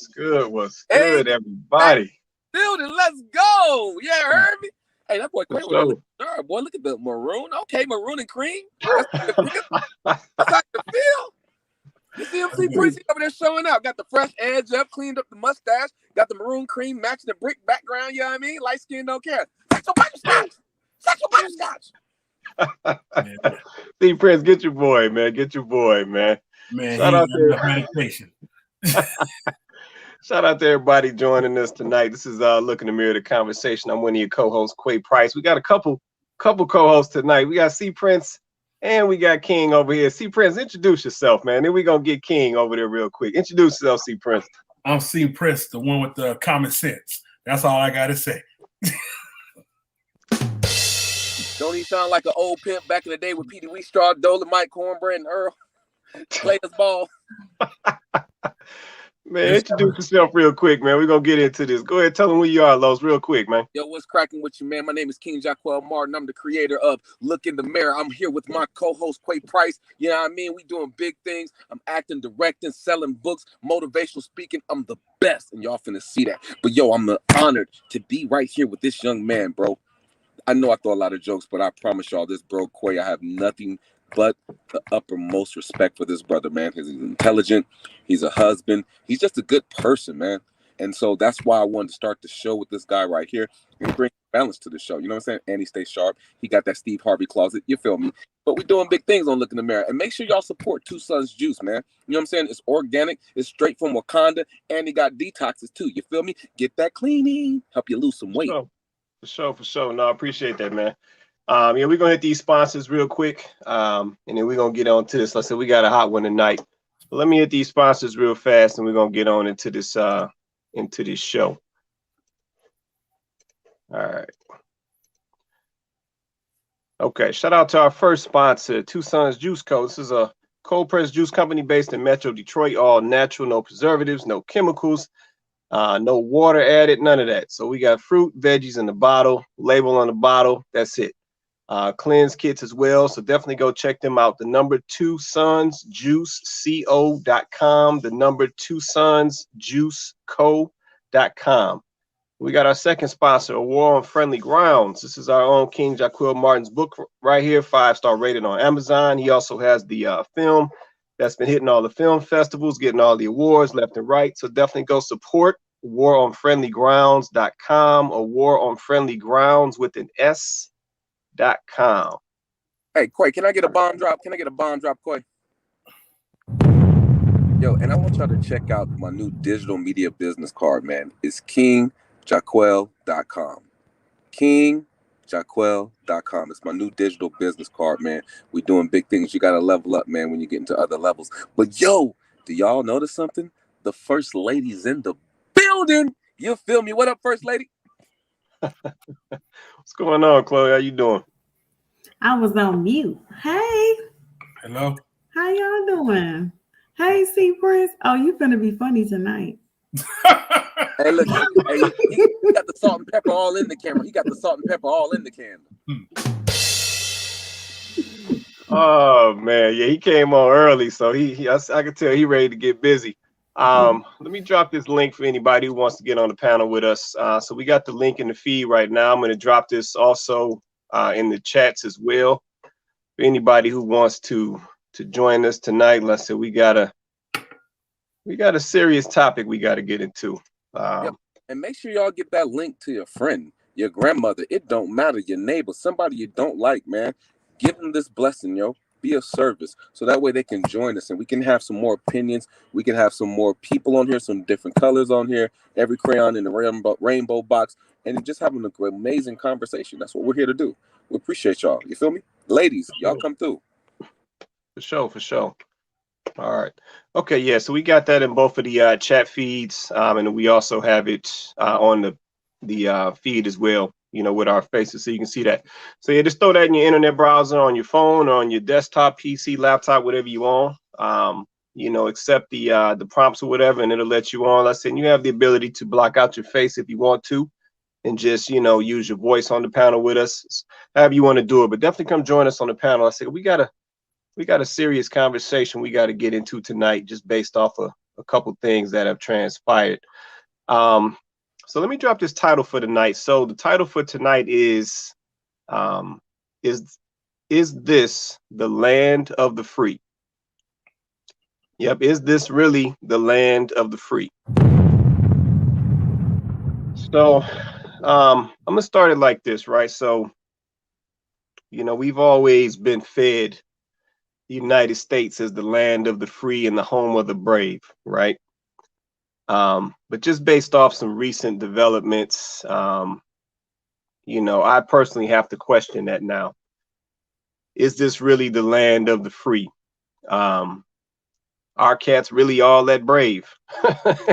What's good? What's Hey, good, everybody? building, let's go. Yeah, heard me? Hey, that boy Quay was So, looking sharp, boy. Look at the maroon. Okay, maroon and cream. That's how you feel. You see him, see Prince over there showing up. Got the fresh edge up, cleaned up the mustache, got the maroon cream matching the brick background, you know what I mean? Light skin don't care. That's your butterscotch. That's your butterscotch. see, Prince, get your boy, man. Get your boy, man. Man, Shout he out got enough medication. Shout out to everybody joining us tonight. This is Look in the Mirror, the conversation. I'm one of your co-hosts, Quay Price. We got a couple co-hosts tonight. We got C Prince and we got King over here. C Prince, introduce yourself, man. Then we're gonna get King over there real quick. Introduce yourself, C Prince. I'm C Prince, the one with the common sense. That's all I gotta say. Don't he sound like an old pimp back in the day with Petey Wheatstraw, Dolomite, Cornbread, and Earl? Play this ball. Man, introduce yourself real quick, man. We're going to get into this. Go ahead, tell them who you are, Los, real quick, man. Yo, what's cracking with you, man? My name is King Jaquel Martin. I'm the creator of Look in the Mirror. I'm here with my co-host, Quay Price. You know what I mean? We doing big things. I'm acting, directing, selling books, motivational speaking. I'm the best, and y'all finna see that. But, yo, I'm honored to be right here with this young man, bro. I know I throw a lot of jokes, but I promise y'all this, bro, Quay, I have nothing but the uppermost respect for this brother, man. He's intelligent. He's a husband. He's just a good person, man. And so that's why I wanted to start the show with this guy right here and bring balance to the show. You know what I'm saying? And he stays sharp. He got that Steve Harvey closet. You feel me? But we're doing big things on Look in the Mirror. And make sure y'all support Two Sons Juice, man. You know what I'm saying? It's organic. It's straight from Wakanda. And he got detoxes, too. You feel me? Get that cleaning. Help you lose some weight. For sure. No, I appreciate that, man. Yeah, we're gonna hit these sponsors real quick, and then we're gonna get on to this. Like I said, we got a hot one tonight. But let me hit these sponsors real fast, and we're gonna get on into this show. All right. Okay. Shout out to our first sponsor, Two Sons Juice Co. This is a cold pressed juice company based in Metro Detroit. All natural, no preservatives, no chemicals. No water added, none of that. So we got fruit, veggies in the bottle, label on the bottle. That's it. Cleanse kits as well. So definitely go check them out. The number 2 Sons JuiceCo.com. The number 2 Sons JuiceCo.com. We got our second sponsor, A War on Friendly Grounds. This is our own King Jaquel Martin's book right here, 5-star rated on Amazon. He also has the film that's been hitting all the film festivals, getting all the awards left and right. So definitely go support waronfriendlygrounds.com or waronfriendlygrounds with an S.com. Hey, Quay, can I get a bomb drop? Quay? Yo, and I want y'all to check out my new digital media business card, man. It's KingJaquel.com. KingJaquel.com. It's my new digital business card, man. We're doing big things. You got to level up, man, when you get into other levels. But, yo, do y'all notice something? The First Lady's in the building. You feel me? What up, First Lady? What's going on, Chloe? How you doing? I was on mute. Hey. Hello. How y'all doing? Hey, C Prince. Oh, you gonna be funny tonight. Hey, look, he got the salt and pepper all in the camera. He got the salt and pepper all in the candle. Oh man, yeah, he came on early, so I could tell he ready to get busy. Let me drop this link for anybody who wants to get on the panel with us. So we got the link in the feed right now. I'm going to drop this also in the chats as well. For anybody who wants to join us tonight, let's say we got a serious topic we got to get into. Yep. And make sure y'all get that link to your friend, your grandmother. It don't matter, your neighbor, somebody you don't like, man. Give them this blessing, yo. Be of service, so that way they can join us and we can have some more opinions. We can have some more people on here, some different colors on here, every crayon in the rainbow box, and just having an amazing conversation. That's what we're here to do. We appreciate y'all. You feel me? Ladies, y'all come through. For sure. All right. Okay, yeah, so we got that in both of the chat feeds, and we also have it on the feed as well, you know, with our faces, so you can see that. So yeah, just throw that in your internet browser, on your phone, or on your desktop, PC, laptop, whatever you want. You know, accept the prompts or whatever, and it'll let you on. Like I said, you have the ability to block out your face if you want to, and just, you know, use your voice on the panel with us, however you want to do it. But definitely come join us on the panel. I said we got a serious conversation we got to get into tonight, just based off of a couple things that have transpired. So let me drop this title for tonight. So the title for tonight is this the land of the free? Yep, is this really the land of the free? So I'm gonna start it like this, right? So, you know, we've always been fed the United States as the land of the free and the home of the brave, right? But just based off some recent developments, you know, I personally have to question that now. Is this really the land of the free? Are cats really all that brave?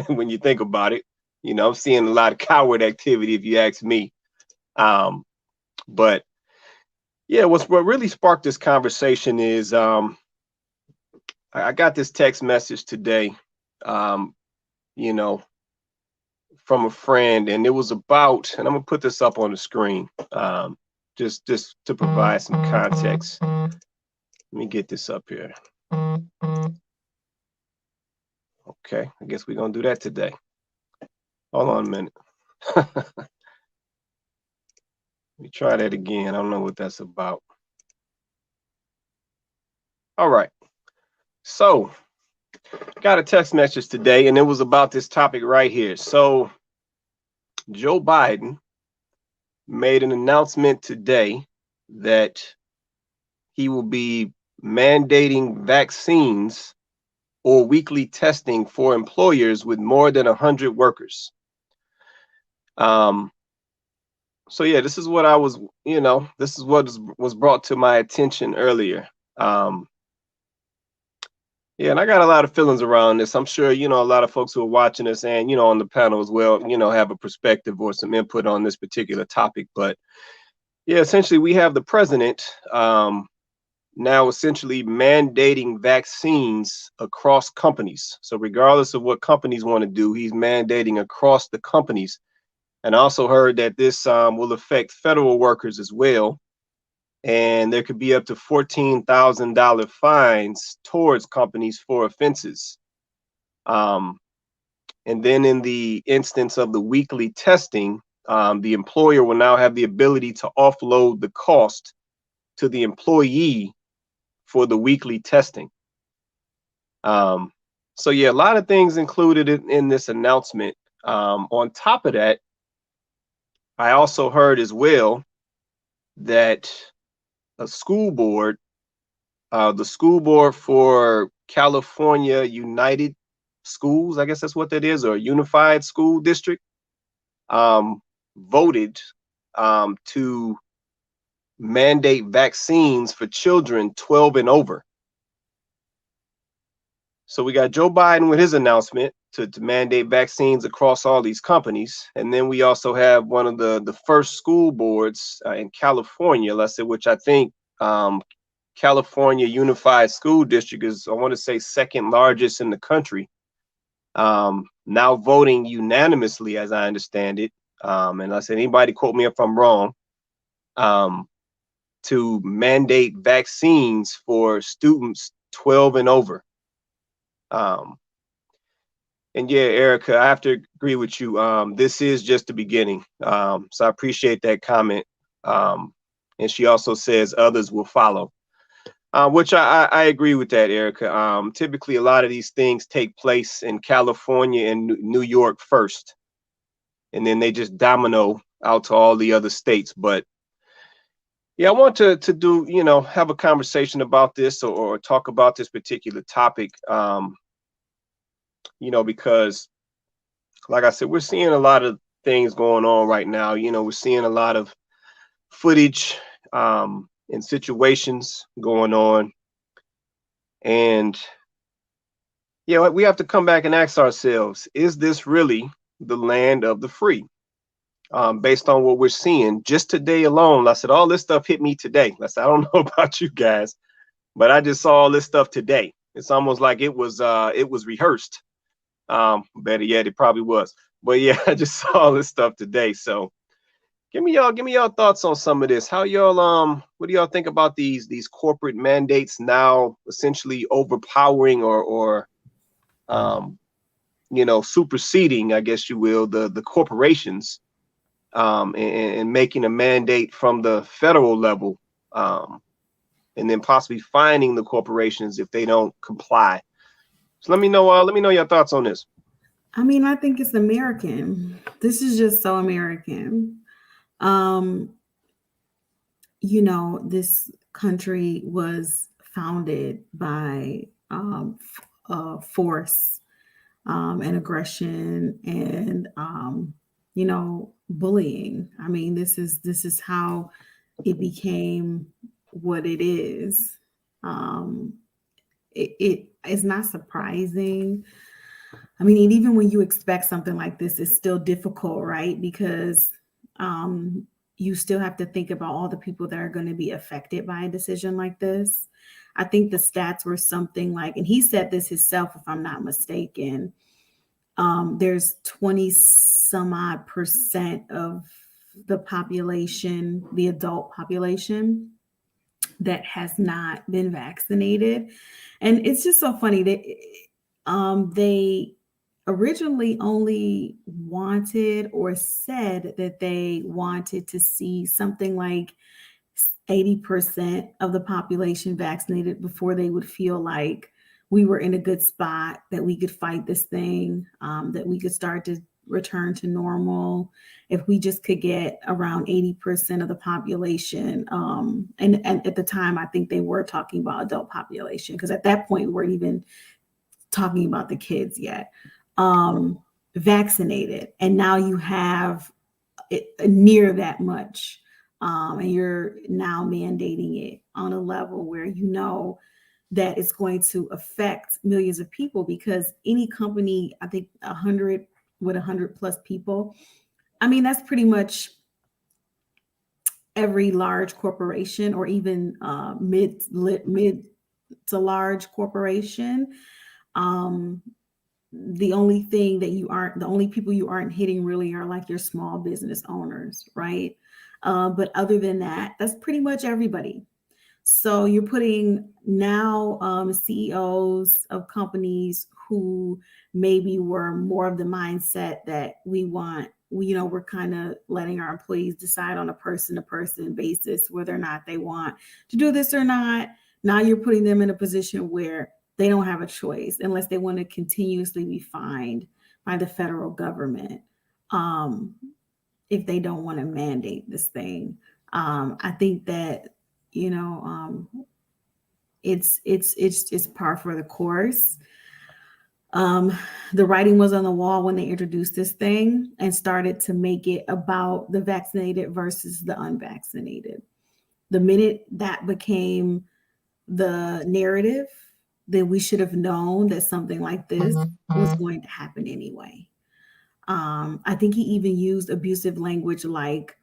When you think about it, you know, I'm seeing a lot of coward activity, if you ask me. But yeah, what really sparked this conversation is I got this text message today, you know, from a friend, and it was about, and I'm gonna put this up on the screen, just to provide some context. Let me get this up here. Okay, I guess we're gonna do that today. Hold on a minute. Let me try that again. I don't know what that's about. All right. So, got a text message today, and it was about this topic right here. So, Joe Biden made an announcement today that he will be mandating vaccines or weekly testing for employers with more than 100 workers. So yeah, this is what I was, you know, this is what was brought to my attention earlier. Yeah, and I got a lot of feelings around this. I'm sure, you know, a lot of folks who are watching this and, you know, on the panel as well, you know, have a perspective or some input on this particular topic. But yeah, essentially we have the president now essentially mandating vaccines across companies. So regardless of what companies want to do, he's mandating across the companies. And I also heard that this will affect federal workers as well. And there could be up to $14,000 fines towards companies for offenses. And then in the instance of the weekly testing, the employer will now have the ability to offload the cost to the employee for the weekly testing. So yeah, a lot of things included in this announcement. On top of that, I also heard as well that a school board, the school board for California United Schools, I guess that's what that is, or Unified School District, voted to mandate vaccines for children 12 and over. So we got Joe Biden with his announcement to mandate vaccines across all these companies. And then we also have one of the first school boards in California, let's say, which I think California Unified School District is, I want to say, second largest in the country. Now voting unanimously, as I understand it. And I said, anybody quote me if I'm wrong, to mandate vaccines for students 12 and over. And yeah, Erica, I have to agree with you. This is just the beginning. So I appreciate that comment. And she also says others will follow, which I agree with that, Erica. Typically, a lot of these things take place in California and New York first, and then they just domino out to all the other states. But yeah, I want to do, you know, have a conversation about this or talk about this particular topic. You know, because like I said, we're seeing a lot of things going on right now. You know, we're seeing a lot of footage and situations going on. And, you know, we have to come back and ask ourselves, is this really the land of the free? Based on what we're seeing just today alone. I said, all this stuff hit me today. I said, I don't know about you guys, but I just saw all this stuff today. It's almost like it was rehearsed. Better yet, it probably was. But yeah, I just saw all this stuff today. So give me y'all thoughts on some of this. How y'all what do y'all think about these corporate mandates now essentially overpowering or superseding, I guess you will, the corporations, and making a mandate from the federal level, and then possibly fining the corporations if they don't comply. So let me know your thoughts on this. I mean, I think it's American. This is just so American. This country was founded by force and aggression and bullying. I mean, this is how it became what it is. It is not surprising. I mean, even when you expect something like this, it's still difficult, right? Because you still have to think about all the people that are going to be affected by a decision like this. I think the stats were something like, and he said this himself, if I'm not mistaken, there's 20 some odd % of the population, the adult population, that has not been vaccinated. And it's just so funny that they originally only wanted or said that they wanted to see something like 80% of the population vaccinated before they would feel like we were in a good spot, that we could fight this thing, that we could start to return to normal if we just could get around 80% of the population. And at the time, I think they were talking about adult population, because at that point, we weren't even talking about the kids yet, vaccinated. And now you have it near that much. And you're now mandating it on a level where that it's going to affect millions of people, because any company, I think 100 plus people, I mean, that's pretty much every large corporation, or even mid to large corporation. The only people you aren't hitting really are like your small business owners, right? But other than that, that's pretty much everybody. So you're putting now CEOs of companies who maybe were more of the mindset that we're kind of letting our employees decide on a person-to-person basis whether or not they want to do this or not. Now you're putting them in a position where they don't have a choice unless they want to continuously be fined by the federal government if they don't want to mandate this thing. I think that it's par for the course. The writing was on the wall when they introduced this thing and started to make it about the vaccinated versus the unvaccinated. The minute that became the narrative, then we should have known that something like this was going to happen anyway. I think he even used abusive language like,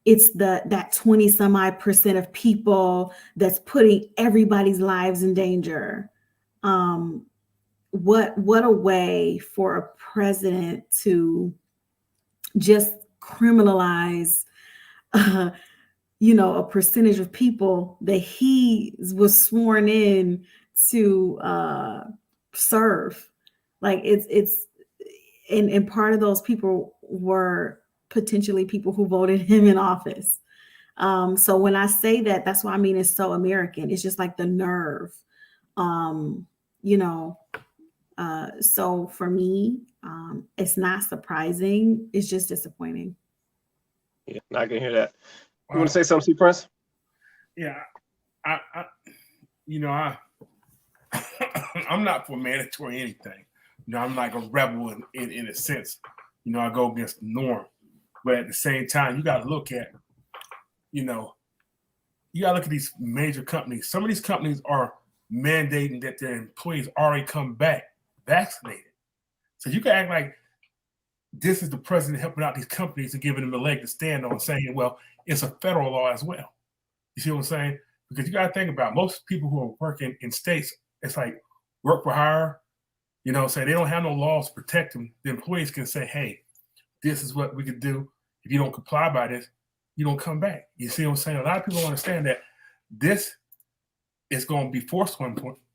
it's that 20 some odd % of people that's putting everybody's lives in danger. What a way for a president to just criminalize, a percentage of people that he was sworn in to serve. Like and part of those people were potentially people who voted him in office. So when I say that, that's why I mean it's so American. It's just like the nerve, so for me, it's not surprising. It's just disappointing. Yeah, I can hear that. You want to say something, C. Prince? Yeah, I'm not for mandatory anything. I'm like a rebel in a sense. I go against the norm. But at the same time, you got to look at, these major companies. Some of these companies are mandating that their employees already come back vaccinated. So you can act like this is the president helping out these companies and giving them a leg to stand on, saying, well, it's a federal law as well. You see what I'm saying? Because you got to think about most people who are working in states, it's like work for hire, say they don't have no laws to protect them. The employees can say, hey, this is what we could do. If you don't comply by this, you don't come back. You see what I'm saying? A lot of people don't understand that this is going to be forced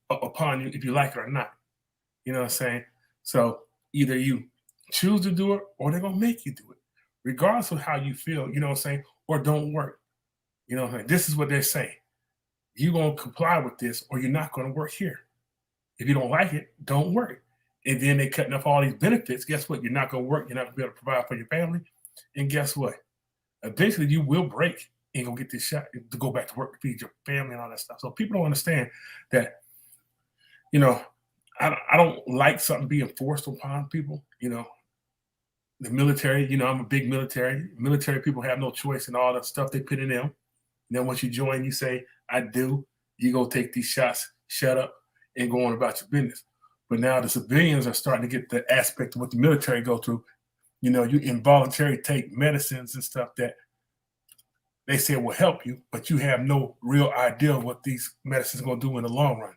upon you if you like it or not. You know what I'm saying? So Either you choose to do it or they're going to make you do it, regardless of how you feel, you know what I'm saying, or don't work. You know what I'm saying? This is what they're saying. You're going to comply with this or you're not going to work here. If you don't like it, don't work. And then they cutting off all these benefits. Guess what? You're not going to work. You're not going to be able to provide for your family. And guess what? Eventually you will break and go get this shot to go back to work to feed your family and all that stuff. So people don't understand that, you know, I don't like something being forced upon people. You know, the military, you know, I'm a big military. Military people have no choice in all the stuff they put in them. And then once you join, you say, I do. You go take these shots, shut up, and go on about your business. But now the civilians are starting to get the aspect of what the military go through. You know, you involuntarily take medicines and stuff that they say will help you, but you have no real idea of what these medicines are going to do in the long run.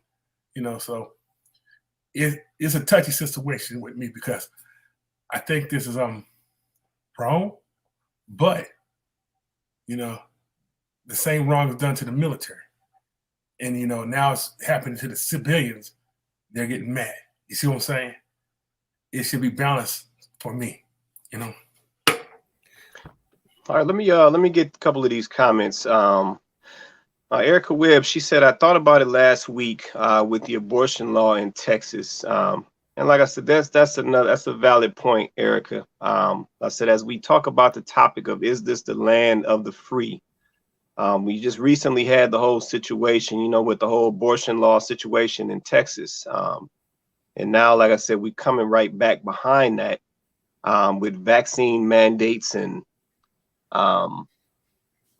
You know, so it's a touchy situation with me because I think this is wrong, but you know, the same wrong is done to the military. And you know, now it's happening to the civilians. They're getting mad. You see what I'm saying? It should be balanced for me, you know. All right, let me get a couple of these comments. Erica Webb, she said, I thought about it last week with the abortion law in Texas. And like I said, that's a valid point, Erica. I said, as we talk about the topic of, is this the land of the free? We just recently had the whole situation, you know, with the whole abortion law situation in Texas. And now, like I said, we're coming right back behind that with vaccine mandates and,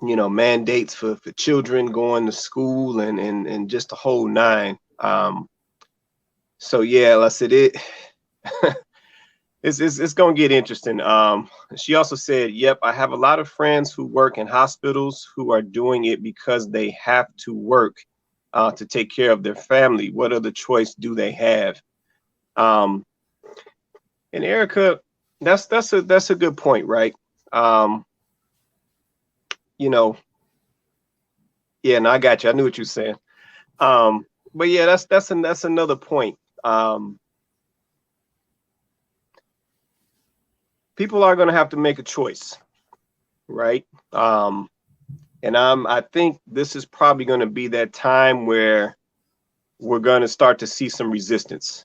you know, mandates for children going to school and just the whole nine. So yeah, like I said, it's gonna get interesting. She also said, yep, I have a lot of friends who work in hospitals who are doing it because they have to work to take care of their family. What other choice do they have? And Erica, that's a good point, right? You know, yeah, no, I got you. I knew what you were saying. But yeah, that's another point. People are going to have to make a choice, right? And I think this is probably going to be that time where we're going to start to see some resistance.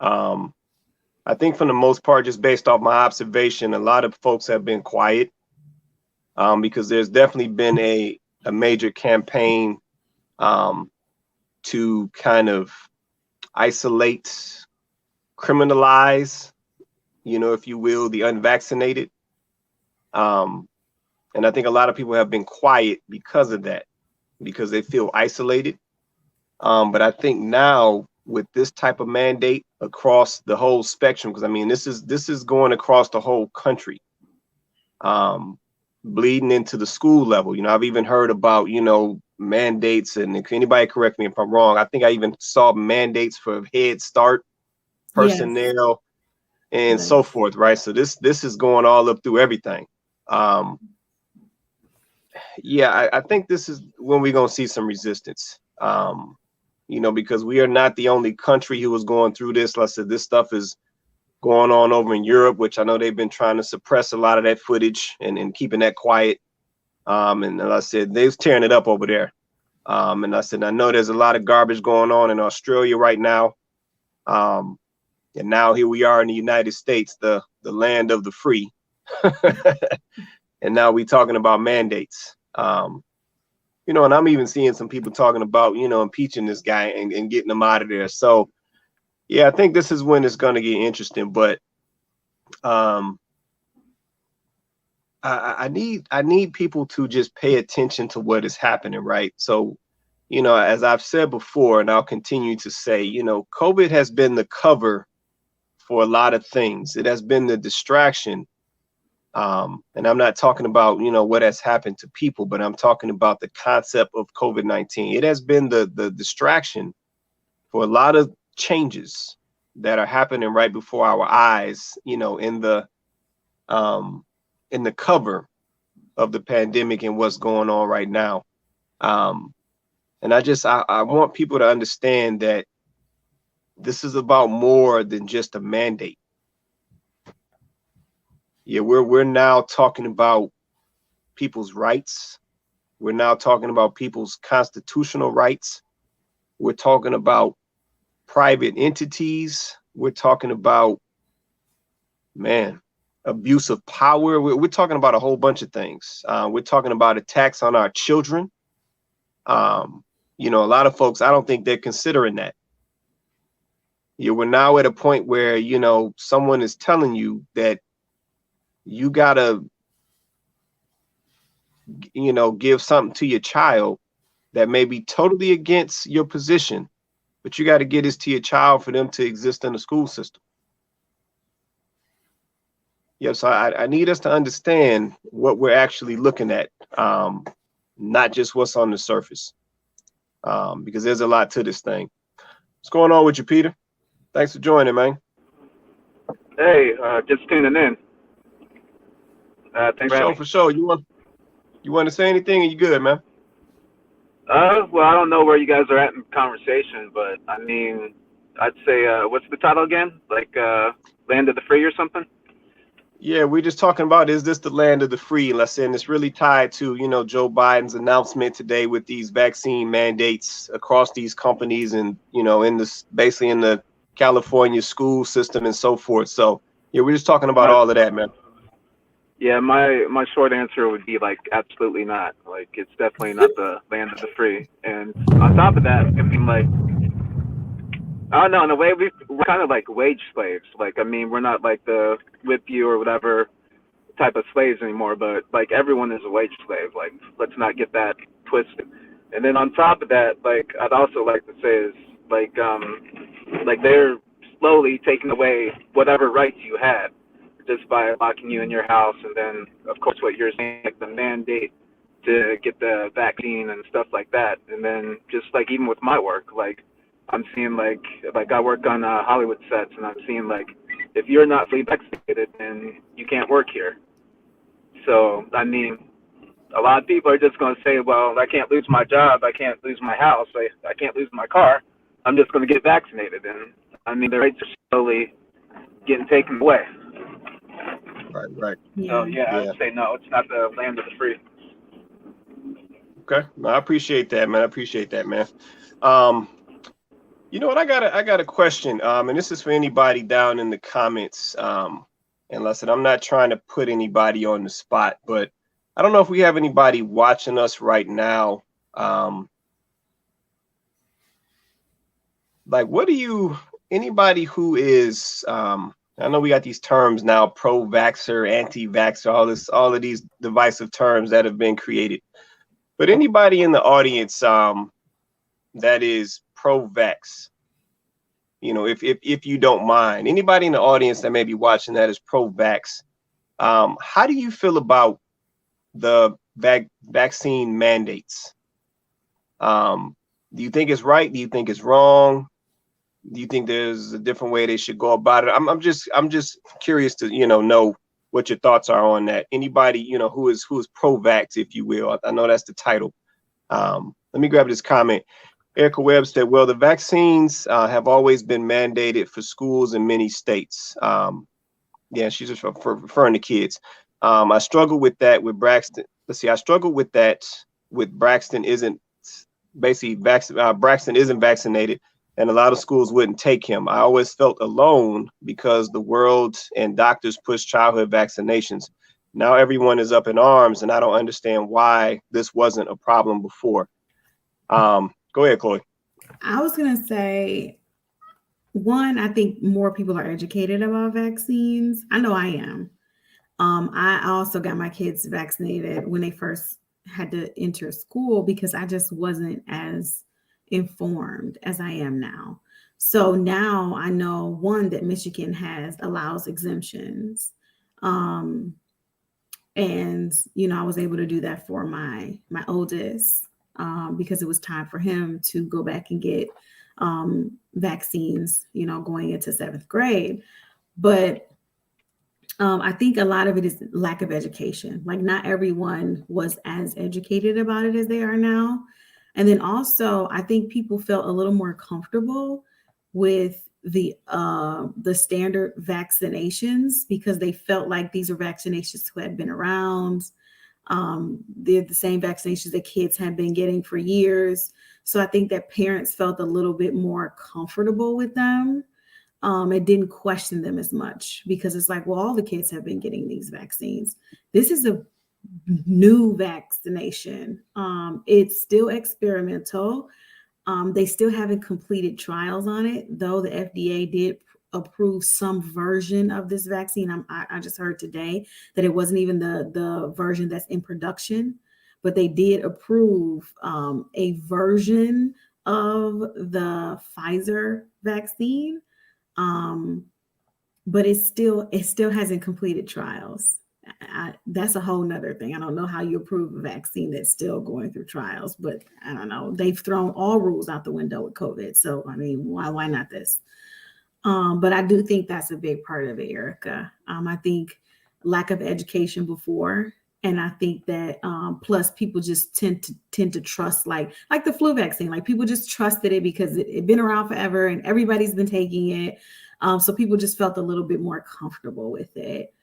I think for the most part, just based off my observation, a lot of folks have been quiet because there's definitely been a major campaign to kind of isolate, criminalize, you know, if you will, the unvaccinated. And I think a lot of people have been quiet because of that, because they feel isolated. But I think now with this type of mandate across the whole spectrum, because I mean, this is going across the whole country, bleeding into the school level. You know, I've even heard about, you know, mandates, and if anybody correct me if I'm wrong, I think I even saw mandates for Head Start personnel and so forth, right? So this is going all up through everything. Yeah, I think this is when we're gonna see some resistance. You know, because we are not the only country who is going through this. Like I said, this stuff is going on over in Europe, which I know they've been trying to suppress a lot of that footage and keeping that quiet. And like I said, they're tearing it up over there. And I said, I know there's a lot of garbage going on in Australia right now. And now here we are in the United States, the land of the free. And now we're talking about mandates. You know, and I'm even seeing some people talking about, you know, impeaching this guy and getting him out of there. So, yeah, I think this is when it's going to get interesting. But I need people to just pay attention to what is happening, right? So, you know, as I've said before, and I'll continue to say, you know, COVID has been the cover for a lot of things. It has been the distraction. And I'm not talking about, you know, what has happened to people, but I'm talking about the concept of COVID-19. It has been the distraction for a lot of changes that are happening right before our eyes, you know, in the cover of the pandemic and what's going on right now. And I want people to understand that this is about more than just a mandate. Yeah, we're now talking about people's rights. We're now talking about people's constitutional rights. We're talking about private entities. We're talking about, man, abuse of power. We're talking about a whole bunch of things. We're talking about attacks on our children. You know, a lot of folks, I don't think they're considering that. We're now at a point where, you know, someone is telling you that you gotta, you know, give something to your child that may be totally against your position, but you got to get this to your child for them to exist in the school system. So I need us to understand what we're actually looking at, not just what's on the surface, because there's a lot to this thing. What's going on with you, Peter? Thanks for joining, man. Hey, just tuning in. Thanks For sure. You want to say anything? Or you good, man? Well, I don't know where you guys are at in conversation, but I mean, I'd say, what's the title again? Like, Land of the Free or something? Yeah, we're just talking about, is this the land of the free? Let's say, and it's really tied to, you know, Joe Biden's announcement today with these vaccine mandates across these companies and, you know, in this, basically in the California school system and so forth. So yeah, we're just talking about all of that, man. Yeah, my short answer would be like, absolutely not. Like, it's definitely not the land of the free. And on top of that, I mean, like, I don't know, in a way, we're kind of like wage slaves. Like, I mean, we're not like the whip you or whatever type of slaves anymore, but like everyone is a wage slave. Like, let's not get that twisted. And then on top of that, like, I'd also like to say is like they're slowly taking away whatever rights you had just by locking you in your house. And then, of course, what you're saying, like the mandate to get the vaccine and stuff like that. And then just like even with my work, like, I'm seeing like I work on Hollywood sets, and I'm seeing like if you're not fully vaccinated, then you can't work here. So I mean, a lot of people are just going to say, well, I can't lose my job, I can't lose my house, I can't lose my car. I'm just going to get vaccinated, and I mean the rights are slowly getting taken away. Right. So yeah, I'd say no, it's not the land of the free. Okay, I appreciate that, man. You know what? I got a question, and this is for anybody down in the comments. And listen, I'm not trying to put anybody on the spot, but I don't know if we have anybody watching us right now. Like, anybody who is, I know we got these terms now, pro-vaxxer, anti-vaxxer, all of these divisive terms that have been created. But anybody in the audience that is pro-vax, you know, if you don't mind, anybody in the audience that may be watching that is pro-vax, how do you feel about the vaccine mandates? Do you think it's right? Do you think it's wrong? Do you think there's a different way they should go about it? I'm just curious to, you know what your thoughts are on that. Anybody, you know, who is pro-vax, if you will. I know that's the title. Let me grab this comment. Erica Webb said, well, the vaccines have always been mandated for schools in many states. Yeah, she's just referring to kids. I struggle with that with Braxton. Let's see, I struggle with that with Braxton Braxton isn't vaccinated, and a lot of schools wouldn't take him. I always felt alone because the world and doctors push childhood vaccinations. Now everyone is up in arms, and I don't understand why this wasn't a problem before. Go ahead, Chloe. I was going to say, one, I think more people are educated about vaccines. I know I am. I also got my kids vaccinated when they first had to enter school because I just wasn't as informed as I am now. So now I know, one, that Michigan allows exemptions. And, you know, I was able to do that for my oldest because it was time for him to go back and get vaccines, you know, going into 7th grade. But I think a lot of it is lack of education. Like, not everyone was as educated about it as they are now. And then also, I think people felt a little more comfortable with the standard vaccinations because they felt like these are vaccinations who had been around. They're the same vaccinations that kids had been getting for years. So I think that parents felt a little bit more comfortable with them. It didn't question them as much because it's like, well, all the kids have been getting these vaccines. This is a new vaccination. It's still experimental. They still haven't completed trials on it, though the FDA did approve some version of this vaccine. I just heard today that it wasn't even the version that's in production, but they did approve a version of the Pfizer vaccine. But it still hasn't completed trials. That's a whole nother thing. I don't know how you approve a vaccine that's still going through trials, but I don't know. They've thrown all rules out the window with COVID. So, I mean, why not this? But I do think that's a big part of it, Erica. I think lack of education before, and I think that plus people just tend to trust like the flu vaccine. Like people just trusted it because it'd been around forever and everybody's been taking it. So people just felt a little bit more comfortable with it.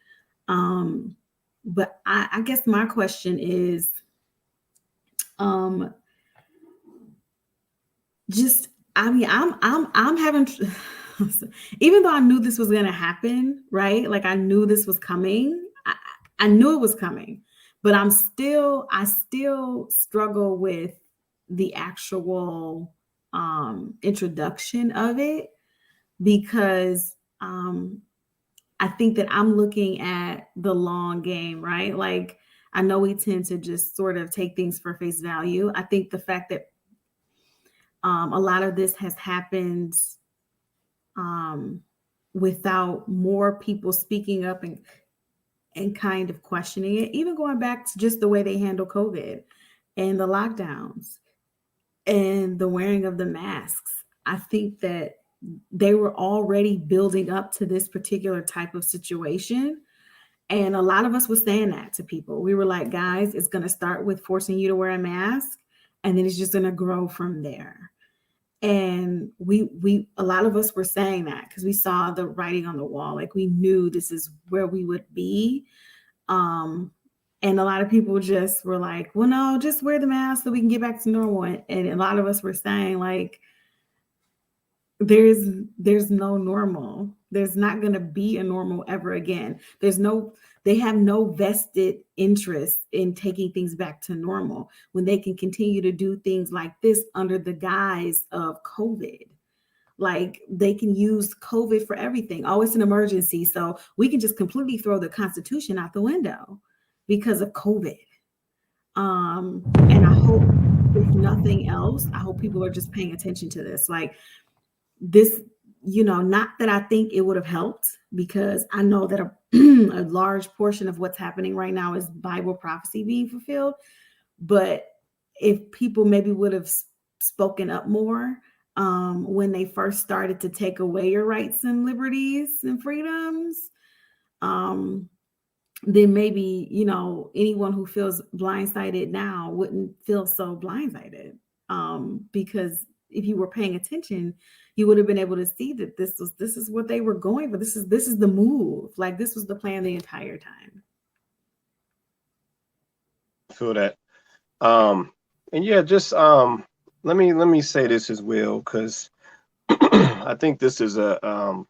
But I guess my question is, I'm having, even though I knew this was going to happen, right? Like I knew this was coming. I knew it was coming, but I still struggle with the actual introduction of it because I think that I'm looking at the long game, right? Like I know we tend to just sort of take things for face value. I think the fact that a lot of this has happened without more people speaking up and kind of questioning it, even going back to just the way they handle COVID and the lockdowns and the wearing of the masks. I think that they were already building up to this particular type of situation. And a lot of us were saying that to people. We were like, guys, it's going to start with forcing you to wear a mask, and then it's just going to grow from there. And a lot of us were saying that because we saw the writing on the wall. Like we knew this is where we would be. And a lot of people just were like, well, no, just wear the mask so we can get back to normal. And a lot of us were saying like, there's no normal. There's not going to be a normal ever again. They have no vested interest in taking things back to normal when they can continue to do things like this under the guise of COVID. Like they can use COVID for everything. Oh, it's an emergency. So we can just completely throw the Constitution out the window because of COVID. And I hope, if nothing else, I hope people are just paying attention to this. Like this, not that I think it would have helped, because I know that a large portion of what's happening right now is Bible prophecy being fulfilled. But if people maybe would have spoken up more when they first started to take away your rights and liberties and freedoms, then maybe, anyone who feels blindsided now wouldn't feel so blindsided. Because if you were paying attention, you would have been able to see that this is what they were going for. This is the move. Like this was the plan the entire time. I feel that. And yeah, just let me say this as well, because I think this is an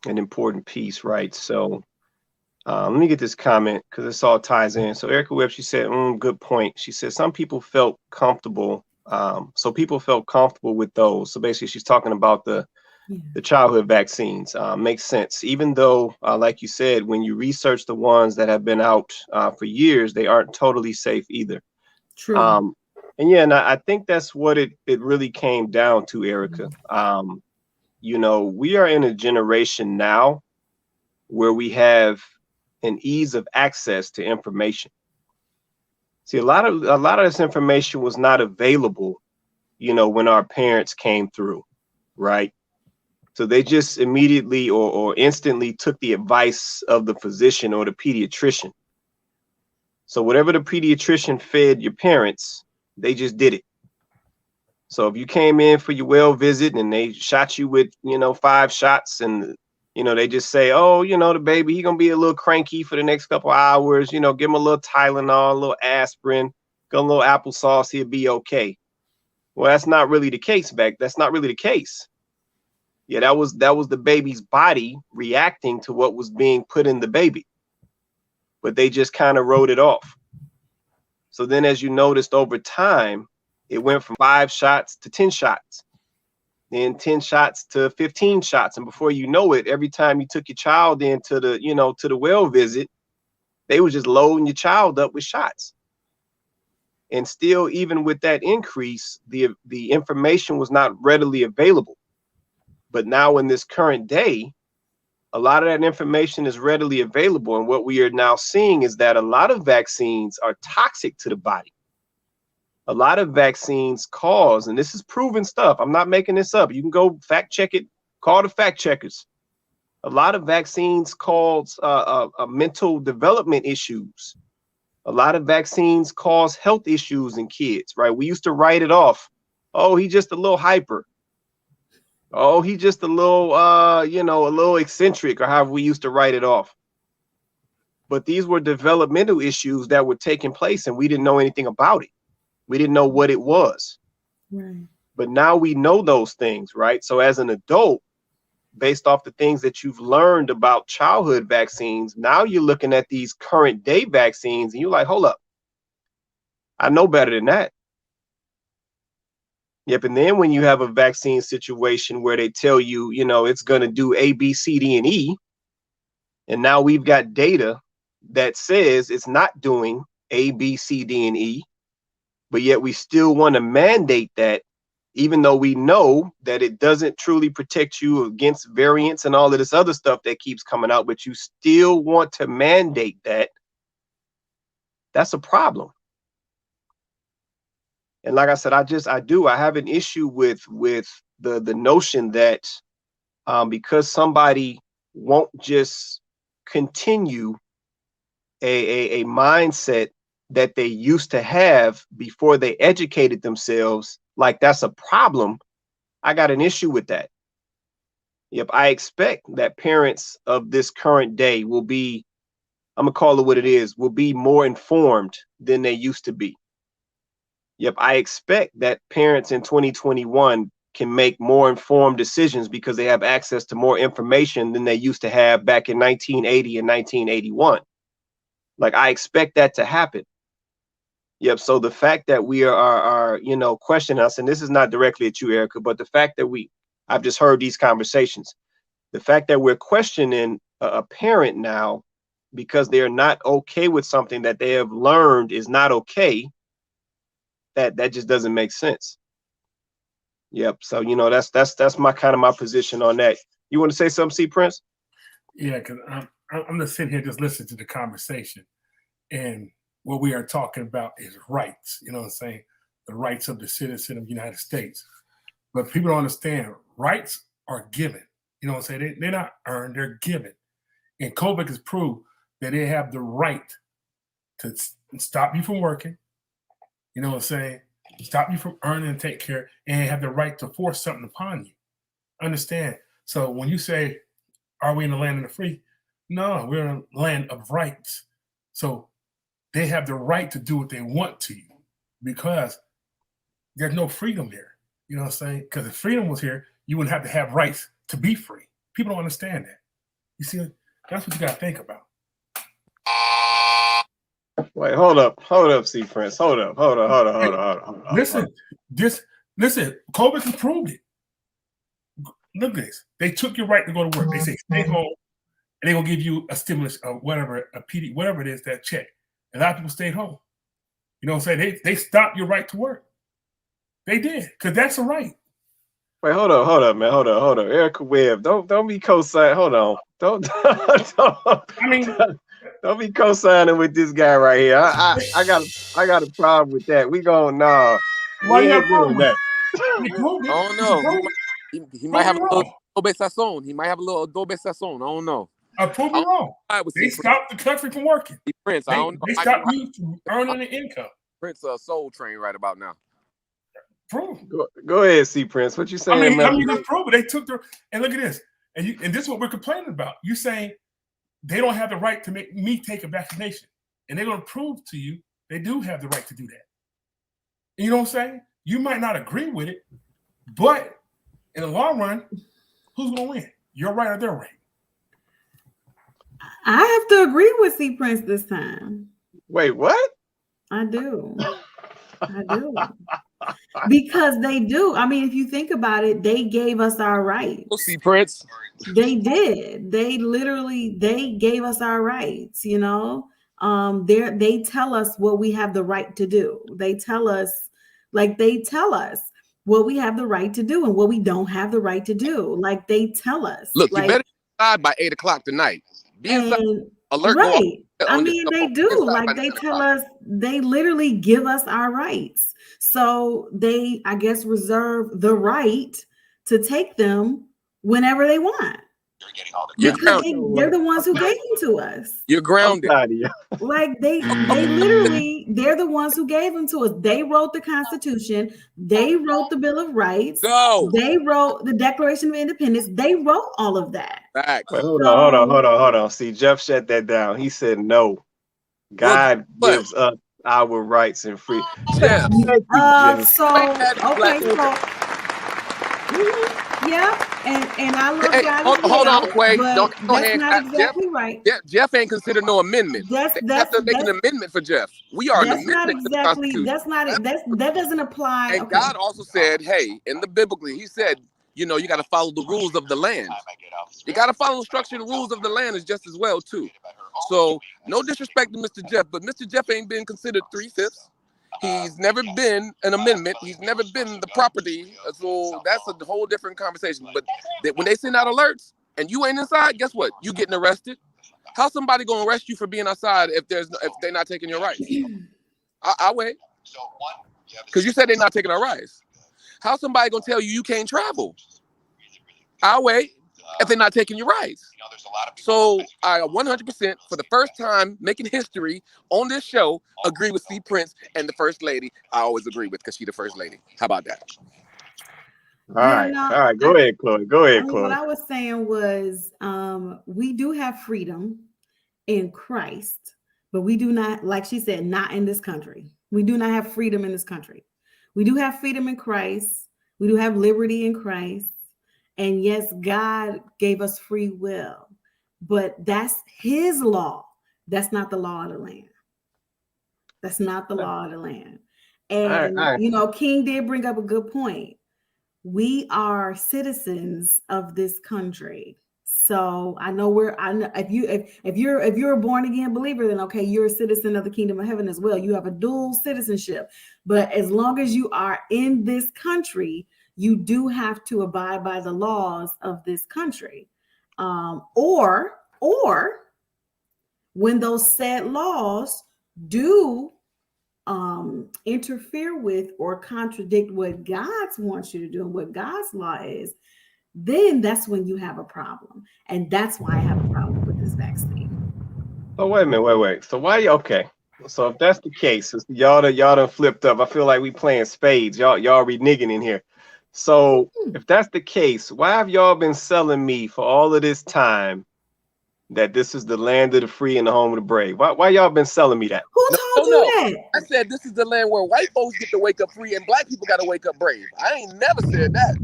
important piece, right? So let me get this comment because this all ties in. So Erica Webb, she said, good point. She said some people felt comfortable. So people felt comfortable with those. So basically she's talking about the childhood vaccines. Makes sense. Even though, like you said, when you research the ones that have been out for years, they aren't totally safe either. True. And I think that's what it really came down to, Erica. We are in a generation now where we have an ease of access to information. See, a lot of this information was not available, when our parents came through, right? So they just immediately or instantly took the advice of the physician or the pediatrician. So whatever the pediatrician fed your parents, they just did it. So if you came in for your well visit and they shot you with, 5 shots and, they just say, oh, the baby, he going to be a little cranky for the next couple hours, give him a little Tylenol, a little aspirin, get a little applesauce, he'll be okay. Well, that's not really the case, Beck. That's not really the case. Yeah, that was the baby's body reacting to what was being put in the baby. But they just kind of wrote it off. So then as you noticed over time, it went from 5 shots to 10 shots, then 10 shots to 15 shots. And before you know it, every time you took your child into the, to the well visit, they were just loading your child up with shots. And still, even with that increase, the information was not readily available. But now in this current day, a lot of that information is readily available. And what we are now seeing is that a lot of vaccines are toxic to the body. A lot of vaccines cause, and this is proven stuff, I'm not making this up. You can go fact check it, call the fact checkers. A lot of vaccines cause mental development issues. A lot of vaccines cause health issues in kids, right? We used to write it off. Oh, he's just a little hyper. Oh, he's just a little, a little eccentric, or however we used to write it off. But these were developmental issues that were taking place, and we didn't know anything about it. We didn't know what it was. Right. But now we know those things, right? So as an adult, based off the things that you've learned about childhood vaccines, now you're looking at these current day vaccines and you're like, hold up, I know better than that. Yep. And then when you have a vaccine situation where they tell you, it's going to do A, B, C, D, and E, and now we've got data that says it's not doing A, B, C, D, and E, but yet we still want to mandate that, even though we know that it doesn't truly protect you against variants and all of this other stuff that keeps coming out, but you still want to mandate that. That's a problem. And like I said, I have an issue with the notion that because somebody won't just continue a mindset that they used to have before they educated themselves, like that's a problem. I got an issue with that. Yep, I expect that parents of this current day will be, I'm gonna call it what it is, will be more informed than they used to be. Yep, I expect that parents in 2021 can make more informed decisions because they have access to more information than they used to have back in 1980 and 1981. Like, I expect that to happen. Yep. So the fact that we are questioning us, and this is not directly at you, Erica, but the fact that I've just heard these conversations, the fact that we're questioning a parent now because they're not okay with something that they have learned is not okay, that just doesn't make sense. Yep. So, that's my position on that. You want to say something, C. Prince? Yeah, because I'm just sitting here just listening to the conversation, and what we are talking about is rights, you know what I'm saying? The rights of the citizen of the United States. But people don't understand, rights are given. You know what I'm saying? They're not earned, they're given. And COVID has proved that they have the right to stop you from working, you know what I'm saying? Stop you from earning and take care, and have the right to force something upon you. Understand? So when you say, are we in the land of the free? No, we're in a land of rights. So they have the right to do what they want to you because there's no freedom here. You know what I'm saying? Because if freedom was here, you wouldn't have to have rights to be free. People don't understand that. You see, that's what you got to think about. Wait, hold up, C. Prince. Hold up. Listen, COVID has proved it. Look at this. They took your right to go to work. They say stay home, and they're gonna give you a stimulus or whatever, a PD, whatever it is, that check. A lot of people stayed home. You know what I'm saying? They stopped your right to work. They did, because that's a right. Wait, hold up, man. Hold up. Erica Webb, don't be co-signing. Hold on. Don't be co-signing with this guy right here. I got a problem with that. We going nah. Why you have doing that? I don't know. He might have a little adobe sazon. He might have a little adobe sazon. I don't know. Prove me wrong. They stopped the country from working. Prince, I don't know. They stopped you from earning an income. Prince Soul Train right about now. Prove. Go ahead, C Prince. What you saying, Let man? me just prove it. They took their, and look at this. And this is what we're complaining about. You're saying they don't have the right to make me take a vaccination. And they're going to prove to you they do have the right to do that. And you know what I'm saying? You might not agree with it, but in the long run, who's going to win? Your right or their right? I have to agree with C Prince this time. Wait, what? I do. I do. Because they do. I mean, if you think about it, they gave us our rights. We'll see, Prince. They did. They gave us our rights, you know. They tell us what we have the right to do. They tell us what we have the right to do and what we don't have the right to do. Like they tell us. Look, like, you better be inside by 8 o'clock tonight. Be inside. Alert. Right. I mean, they do. Inside Like by they 9 tell o'clock. us, they literally give us our rights. So they, I guess, reserve the right to take them whenever they want. You're Because grounded. they're the ones who gave them to us. You're grounded. Like they literally, they're the ones who gave them to us. They wrote the Constitution. They wrote the Bill of Rights. Go. They wrote the Declaration of Independence. They wrote all of that. Back. Wait, hold on. See, Jeff shut that down. He said no. God gives us our rights and free. Yeah. And I love God. Hold on, Quay. Don't that's not exactly right. Jeff ain't considered no amendment. They have to make an amendment for Jeff. We are an amendment to the Constitution. That doesn't apply. And God also said, hey, in the biblically, he said, you know, you got to follow the rules of the land. You got to follow the structure and rules of the land is just as well, too. So no disrespect to Mr. Jeff, but Mr. Jeff ain't been considered 3/5. He's never been an amendment. He's never been the property. So that's a whole different conversation. But when they send out alerts and you ain't inside, guess what? You getting arrested. How's somebody going to arrest you for being outside if they're not taking your rights? I wait. Because you said they're not taking our rights. How's somebody going to tell you can't travel? I'll wait if they're not taking your rights. So I 100% for the first time making history on this show agree with C Prince and the First Lady. I always agree with because she's the First Lady. How about that? All right. Go ahead, Chloe. Chloe. What I was saying was we do have freedom in Christ, but we do not, like she said, not in this country. We do not have freedom in this country. We do have freedom in Christ. We do have liberty in Christ. And yes, God gave us free will, but that's his law. That's not the law of the land. That's not the law of the land. And, you know, King did bring up a good point. We are citizens of this country. So I know if you're a born again believer, then okay, you're a citizen of the kingdom of heaven as well. You have a dual citizenship. But as long as you are in this country, you do have to abide by the laws of this country. Or when those said laws do interfere with or contradict what God wants you to do and what God's law is, then that's when you have a problem. And that's why I have a problem with this vaccine. Oh, wait a minute, wait. So why okay? So if that's the case, y'all done flipped up. I feel like we playing spades. Y'all reneging in here. So if that's the case, why have y'all been selling me for all of this time that this is the land of the free and the home of the brave? Why y'all been selling me that? Who told you that? I said this is the land where white folks get to wake up free and black people got to wake up brave. I ain't never said that.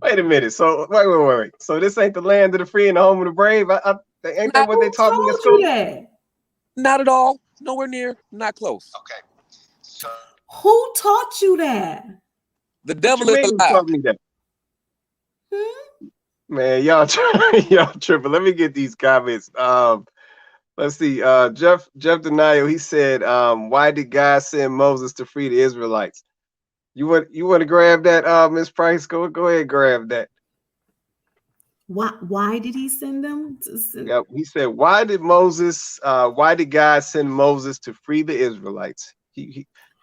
Wait a minute. So wait. So this ain't the land of the free and the home of the brave? Ain't that what they taught me in school? Not at all. Nowhere near. Not close. Okay. So who taught you that? The devil is alive. Man, y'all tripping. Let me get these comments. Let's see. Jeff Denayo, he said, why did God send Moses to free the Israelites? You want to grab that, Miss Price? Go ahead and grab that. Why did he send them? Yeah, he said, why did God send Moses to free the Israelites?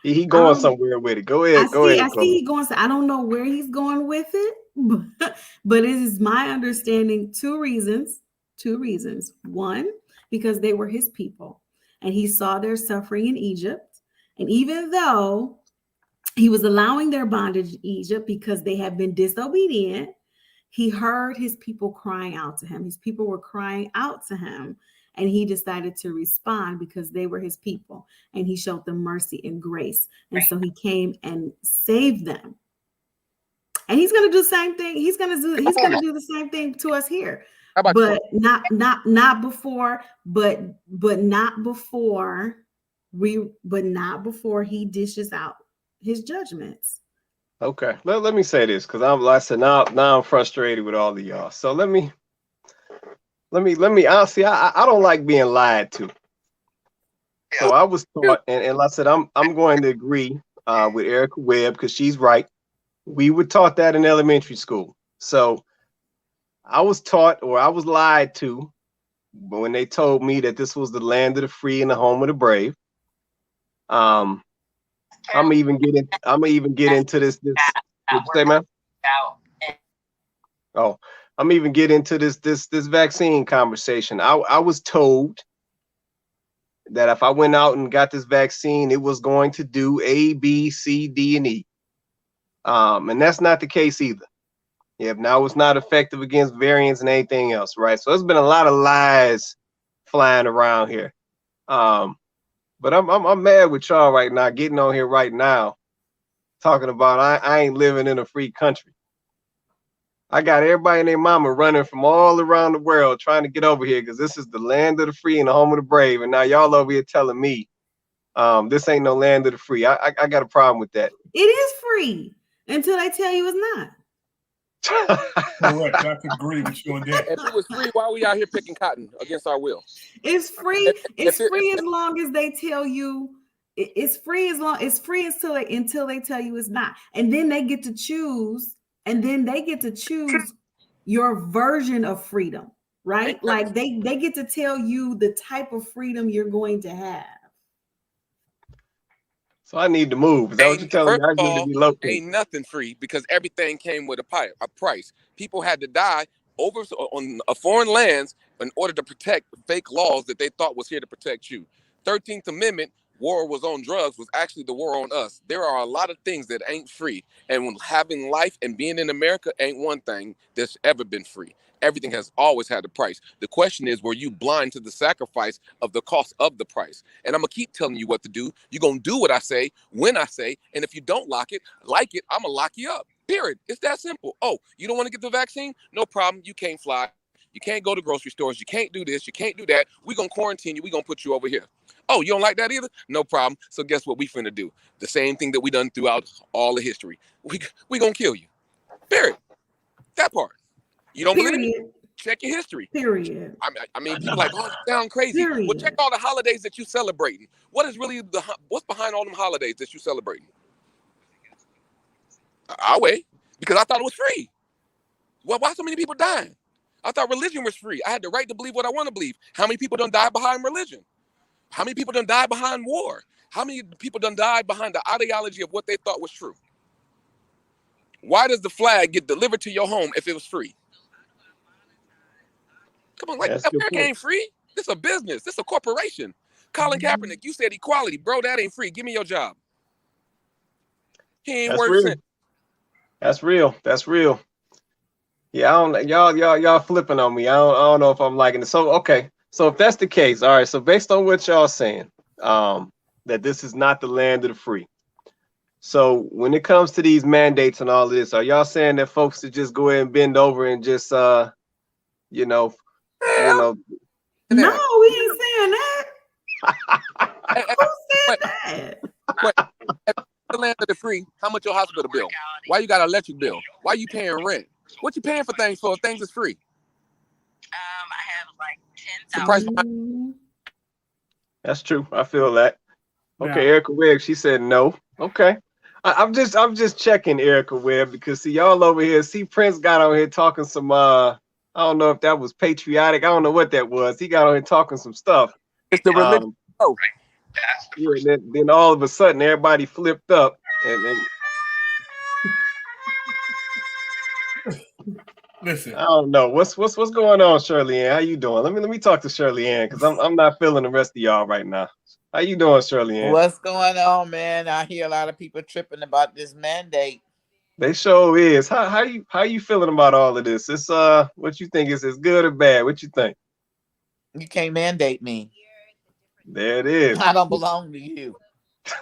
He going somewhere with it. Go ahead. I see he going. I don't know where he's going with it, but it is my understanding two reasons. One, because they were his people, and he saw their suffering in Egypt, And even though he was allowing their bondage in Egypt because they had been disobedient, he heard his people crying out to him. His people were crying out to him, and he decided to respond because they were his people, and he showed them mercy and grace. And so he came and saved them. And he's going to do the same thing. He's going to do the same thing to us here. How about But not before he dishes out his judgments. Okay, let me say this, because like I said, now I'm frustrated with all of y'all. So let me honestly, I don't like being lied to. So I was taught, and like I said, I'm going to agree with Erica Webb, because she's right. We were taught that in elementary school. So I was taught, or I was lied to, when they told me that this was the land of the free and the home of the brave. I'm gonna even get into this. What'd you say, man? Oh, I'm even get into this vaccine conversation. I was told that if I went out and got this vaccine, it was going to do A, B, C, D, and E. And that's not the case either. Yeah, now it's not effective against variants and anything else, right? So there's been a lot of lies flying around here. But I'm mad with y'all right now, getting on here right now, talking about I ain't living in a free country. I got everybody and their mama running from all around the world trying to get over here because this is the land of the free and the home of the brave. And now y'all over here telling me this ain't no land of the free. I got a problem with that. It is free until they tell you it's not. Correct. I can agree with you on that. If it was free, why are we out here picking cotton against our will? It's free. It's free as long as they tell you it's free until they tell you it's not. And then they get to choose, your version of freedom, right? Like they get to tell you the type of freedom you're going to have. So I need to move. Is that what you're telling me? I need to be located. Ain't nothing free because everything came with a price. People had to die on foreign lands in order to protect fake laws that they thought was here to protect you. 13th Amendment, war was on drugs, was actually the war on us. There are a lot of things that ain't free. And when having life and being in America ain't one thing that's ever been free. Everything has always had a price. The question is, were you blind to the sacrifice of the cost of the price? And I'm going to keep telling you what to do. You're going to do what I say, when I say, and if you don't like it, I'm going to lock you up. Period. It's that simple. Oh, you don't want to get the vaccine? No problem. You can't fly. You can't go to grocery stores. You can't do this. You can't do that. We're going to quarantine you. We're going to put you over here. Oh, you don't like that either? No problem. So guess what we finna do? The same thing that we done throughout all of history. We going to kill you. Period. That part. You don't believe me? Check your history. Period. I mean, people like, oh, you sound crazy. Period. Well, check all the holidays that you celebrating. What is really what's behind all them holidays that you celebrating? I'll wait because I thought it was free. Well, why so many people dying? I thought religion was free. I had the right to believe what I want to believe. How many people done died behind religion? How many people done died behind war? How many people done died behind the ideology of what they thought was true? Why does the flag get delivered to your home if it was free? Come on, like America ain't free. This is a business. This is a corporation. Colin Kaepernick, you said equality. Bro, that ain't free. Give me your job. He ain't worth it. That's real. That's real. Yeah, I don't y'all flipping on me. I don't know if I'm liking it. So okay. So if that's the case, all right. So based on what y'all saying, that this is not the land of the free. So when it comes to these mandates and all of this, are y'all saying that folks should just go ahead and bend over and just No, we ain't saying that. Who said that? The land of the free. How much your hospital bill? Why you got an electric bill? Why you paying rent? What you paying for things for if things is free? I have like 10,000. That's true. I feel that. Okay, Yeah. Erica Webb, she said no. Okay. I'm just checking Erica Webb because see y'all over here. See Prince got on here talking some I don't know if that was patriotic. I don't know what that was. He got on here talking some stuff. It's the religion. Yeah, then all of a sudden everybody flipped up and Listen, I don't know what's going on, Shirley Ann. How you doing? Let me talk to Shirley Ann because I'm not feeling the rest of y'all right now. How you doing, Shirley Ann? What's going on, man? I hear a lot of people tripping about this mandate. They sure is. How you feeling about all of this? It's what you think is good or bad? What you think? You can't mandate me. There it is. I don't belong to you.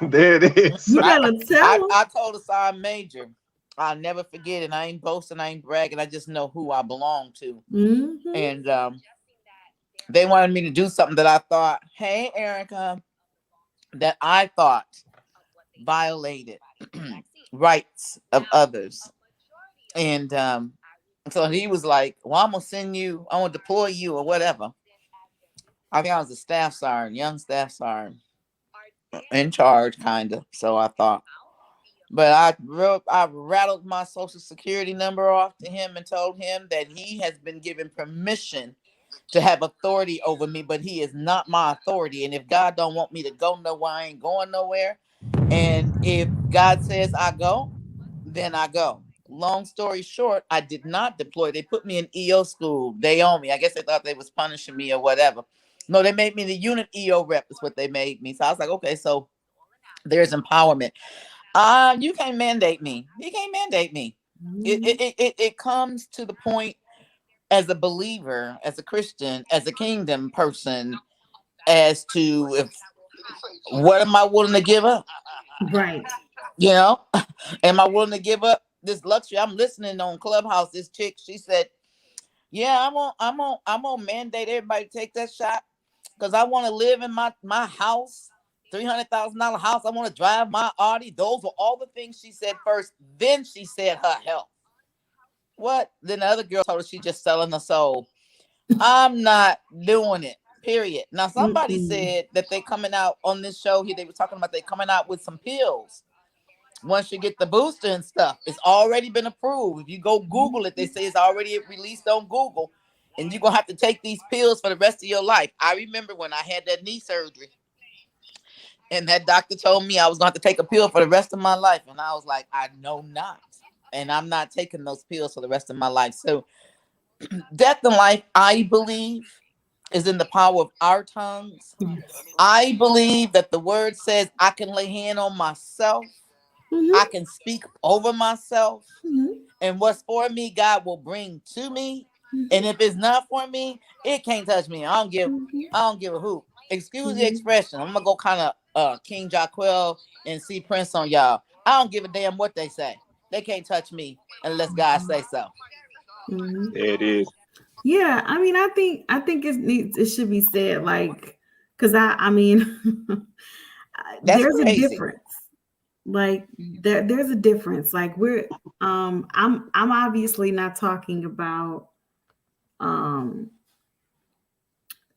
There it is. You better tell them. I told a sergeant major, I'll never forget it. I ain't boasting, I ain't bragging. I just know who I belong to. Mhm. And they wanted me to do something that I thought, hey, Erica, that I thought violated rights of others. And so he was like, well, I'm gonna send you, I'm gonna deploy you or whatever. I think I was a staff sergeant, young staff sergeant, in charge, kind of. So I thought, but I rattled my social security number off to him and told him that he has been given permission to have authority over me, but he is not my authority. And if God don't want me to go nowhere, I ain't going nowhere. And if God says I go, then I go. Long story short, I did not deploy. They put me in EO school. They own me. I guess they thought they was punishing me or whatever. No, they made me the unit EO rep is what they made me. So I was like, okay, so there's empowerment. You can't mandate me. You can't mandate me. It comes to the point as a believer, as a Christian, as a kingdom person, as to if what am I willing to give up? Right. You know, am I willing to give up this luxury? I'm listening on Clubhouse. This chick, she said, yeah, I'm gonna mandate everybody to take that shot because I want to live in my house, $300,000 house. I want to drive my Audi. Those were all the things she said first. Then she said her health. What? Then the other girl told her she just selling her soul. I'm not doing it. Period. Now somebody said that they coming out on this show here. They were talking about they coming out with some pills. Once you get the booster and stuff, it's already been approved. If you go Google it, they say it's already released on Google, and you're gonna have to take these pills for the rest of your life. I remember when I had that knee surgery, and that doctor told me I was gonna have to take a pill for the rest of my life, and I was like, I know not, and I'm not taking those pills for the rest of my life. So, death and life, I believe, is in the power of our tongues. I believe that the word says I can lay hand on myself. I can speak over myself, and what's for me, God will bring to me. And if it's not for me, it can't touch me. I don't give a hoot. Excuse the expression. I'm gonna go kind of King Jaquel and see Prince on y'all. I don't give a damn what they say. They can't touch me unless God say so. There it is. Yeah, I mean, I think it should be said, like, because I mean, there's crazy. a difference. Like there's a difference. Like I'm obviously not talking about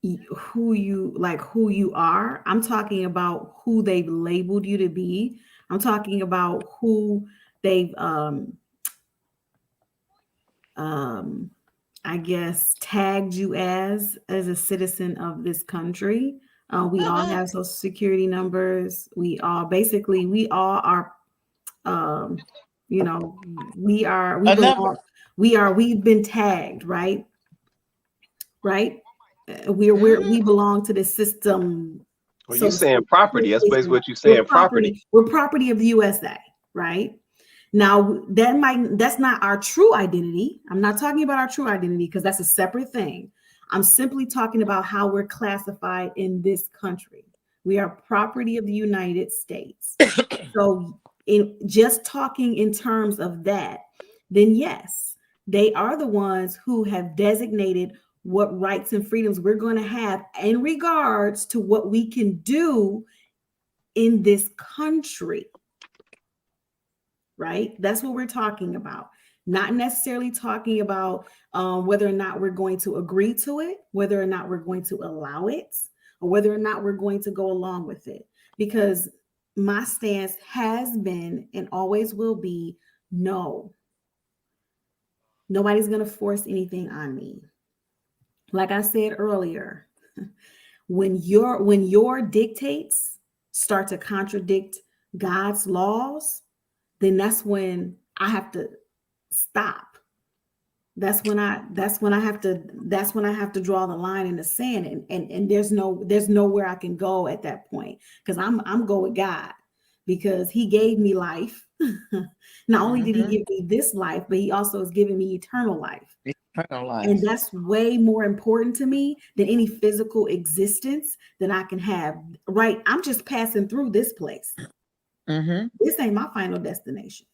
who you are. I'm talking about who they've labeled you to be. I'm talking about who they've I guess tagged you as a citizen of this country. We all have social security numbers. We all are, you know, we've been tagged, right? Right. We belong to the system. Well, you're saying property. That's basically what you're saying. Property. We're property of the USA, right? Now that's not our true identity. I'm not talking about our true identity because that's a separate thing. I'm simply talking about how we're classified in this country. We are property of the United States. So in just talking in terms of that, then yes, they are the ones who have designated what rights and freedoms we're going to have in regards to what we can do in this country. Right? That's what we're talking about. Not necessarily talking about whether or not we're going to agree to it, whether or not we're going to allow it, or whether or not we're going to go along with it. Because my stance has been and always will be no. Nobody's going to force anything on me. Like I said earlier, when your dictates start to contradict God's laws, then that's when I have to stop. That's when I have to draw the line in the sand, and there's nowhere I can go at that point, because I'm go with God, because he gave me life. Not only did he give me this life, but he also has given me eternal life. Eternal life. And that's way more important to me than any physical existence that I can have. Right. I'm just passing through this place. This ain't my final destination.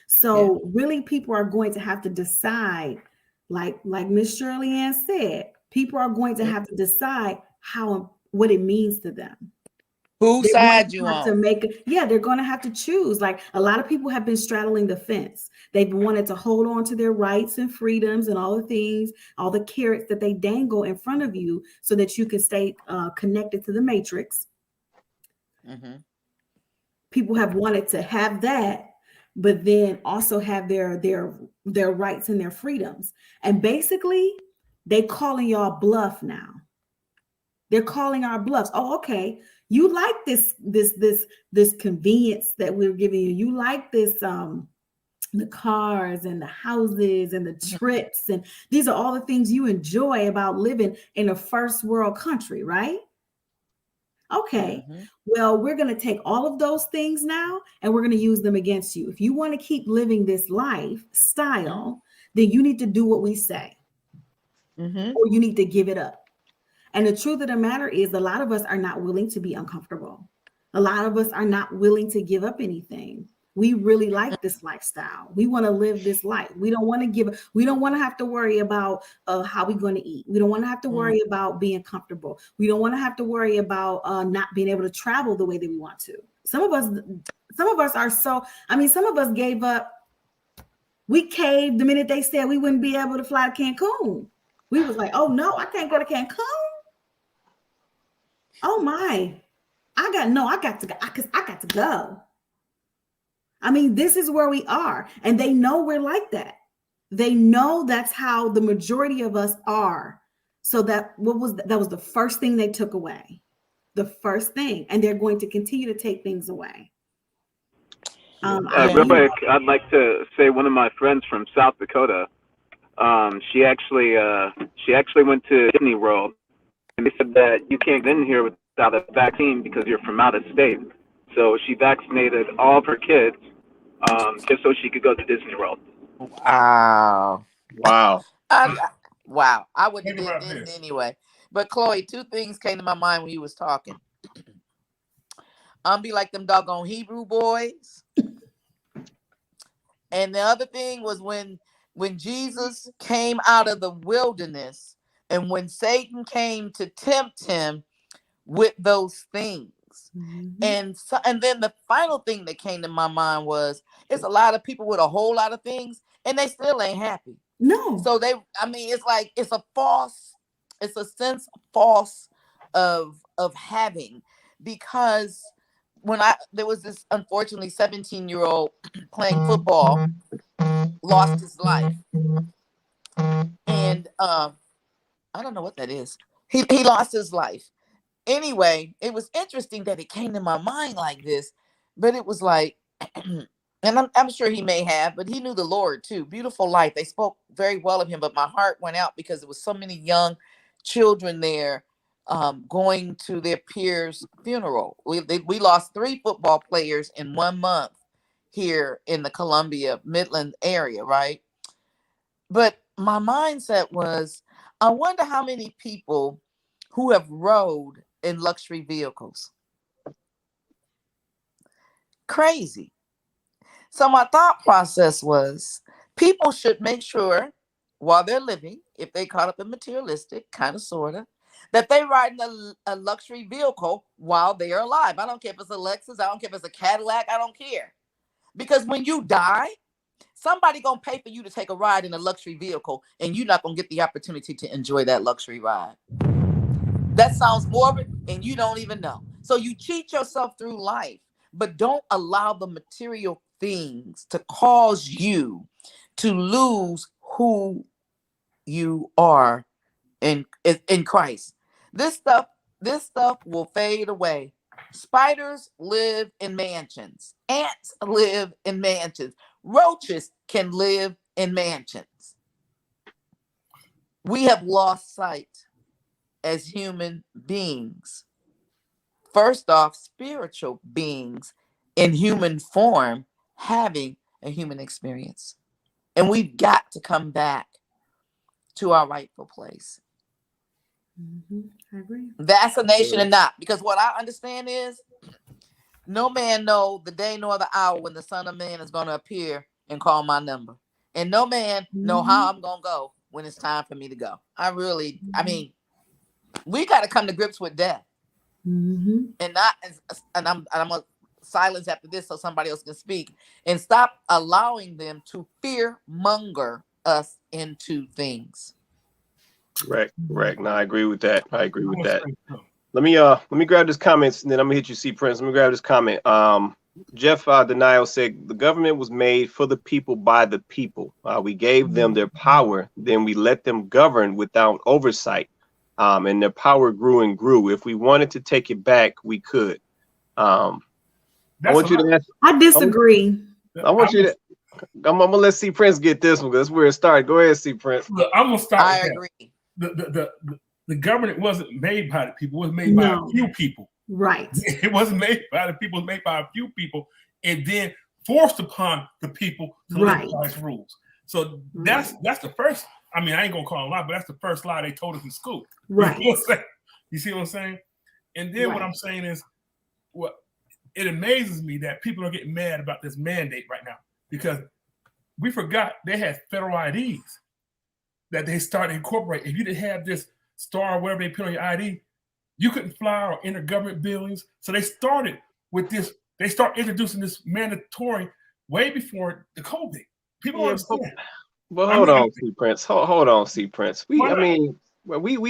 So really, people are going to have to decide, like Miss Shirley Ann said, people are going to have to decide what it means to them. Whose side you on? They're going to have to choose. Like, a lot of people have been straddling the fence. They've wanted to hold on to their rights and freedoms and all the things, all the carrots that they dangle in front of you so that you can stay connected to the matrix. People have wanted to have that, but then also have their rights and their freedoms. And basically, they calling y'all bluff now. They're calling our bluffs. Oh, okay. You like this convenience that we're giving you. You like this, the cars and the houses and the trips. And these are all the things you enjoy about living in a first world country, right? Okay. Well, we're going to take all of those things now and we're going to use them against you. If you want to keep living this lifestyle, then you need to do what we say, or you need to give it up. And the truth of the matter is, a lot of us are not willing to be uncomfortable. A lot of us are not willing to give up anything. We really like this lifestyle. We want to live this life. We don't want to have to worry about how we're going to eat. We don't want to have to worry about being comfortable. We don't want to have to worry about not being able to travel the way that we want to. Some of us are so, some of us gave up. We caved the minute they said we wouldn't be able to fly to Cancun. We was like, oh no, I can't go to Cancun. Oh my, I got to go. This is where we are. And they know we're like that. They know that's how the majority of us are. So that was the first thing they took away. The first thing. And they're going to continue to take things away. Real quick, I'd like to say one of my friends from South Dakota, she actually went to Disney World, and they said that you can't get in here without a vaccine because you're from out of state. So she vaccinated all of her kids just so she could go to Disney World. Wow. Wow. Wow. I wouldn't have did this anyway. But Chloe, two things came to my mind when you was talking. Be like them doggone Hebrew boys. And the other thing was when Jesus came out of the wilderness and when Satan came to tempt him with those things. And then the final thing that came to my mind was, it's a lot of people with a whole lot of things and they still ain't happy. No. So it's like, it's a sense of false of having, because there was this unfortunately 17-year-old playing football, lost his life. And I don't know what that is. He lost his life. Anyway, it was interesting that it came to my mind like this, but it was like, and I'm sure he may have, but he knew the Lord too. Beautiful life. They spoke very well of him, but my heart went out because there was so many young children there going to their peers' funeral. We lost 3 football players in 1 month here in the Columbia Midland area, right? But my mindset was, I wonder how many people who have rode in luxury vehicles. Crazy. So my thought process was, people should make sure while they're living, if they caught up in materialistic, kind of, sort of, that they ride in a luxury vehicle while they are alive. I don't care if it's a Lexus. I don't care if it's a Cadillac. I don't care. Because when you die, somebody going to pay for you to take a ride in a luxury vehicle, and you're not going to get the opportunity to enjoy that luxury ride. That sounds morbid, and you don't even know. So you cheat yourself through life, but don't allow the material things to cause you to lose who you are in Christ. This stuff will fade away. Spiders live in mansions. Ants live in mansions. Roaches can live in mansions. we have lost sight as human beings. First off, spiritual beings in human form having a human experience. And we've got to come back to our rightful place. I agree. Vaccination or not, because what I understand is no man know the day nor the hour when the Son of Man is going to appear and call my number. And no man know how I'm going to go when it's time for me to go. I mean, we got to come to grips with death. And I'm gonna silence after this so somebody else can speak, and stop allowing them to fear monger us into things. Right. No, I agree with that. Let me grab this comments and then I'm gonna hit you, C Prince. Let me grab this comment. Jeff Denial said the government was made for the people by the people. We gave them their power, then we let them govern without oversight. And their power grew and grew. If we wanted to take it back, we could. I want you to ask. I disagree. I'm gonna let C Prince get this one because that's where it started. Go ahead, C Prince. Look, I'm gonna start. I agree. The government wasn't made by the people. It was made by a few people. Right. It wasn't made by the people. It was made by a few people, and then forced upon the people to live by its rules. So that's the first. I mean, I ain't gonna call it a lie, but that's the first lie they told us in school. Right. You see what I'm saying? And then what I'm saying is, it amazes me that people are getting mad about this mandate right now because we forgot they had federal IDs that they started to incorporate. If you didn't have this star or whatever they put on your ID, you couldn't fly or enter government buildings. So they started with this. They start introducing this mandatory way before the COVID. People don't understand. Well, hold on, C Prince. Hold on, C Prince. We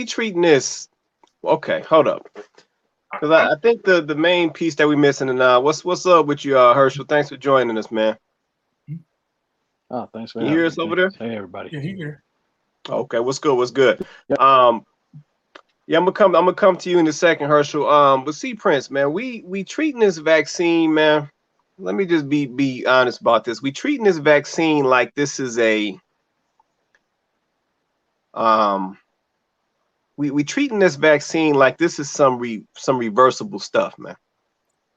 treating this. Okay, hold up. Because I think the main piece that we missing, and what's up with you, Herschel? Thanks for joining us, man. Oh, thanks for having me. You hear us over there? Hey, everybody. Yeah, here. Okay, what's good? Yep. Yeah, I'm gonna come to you in a second, Herschel. But C Prince, man, we treating this vaccine, man. Let me just be honest about this. We treating this vaccine like this is a we treating this vaccine like this is some reversible stuff, man.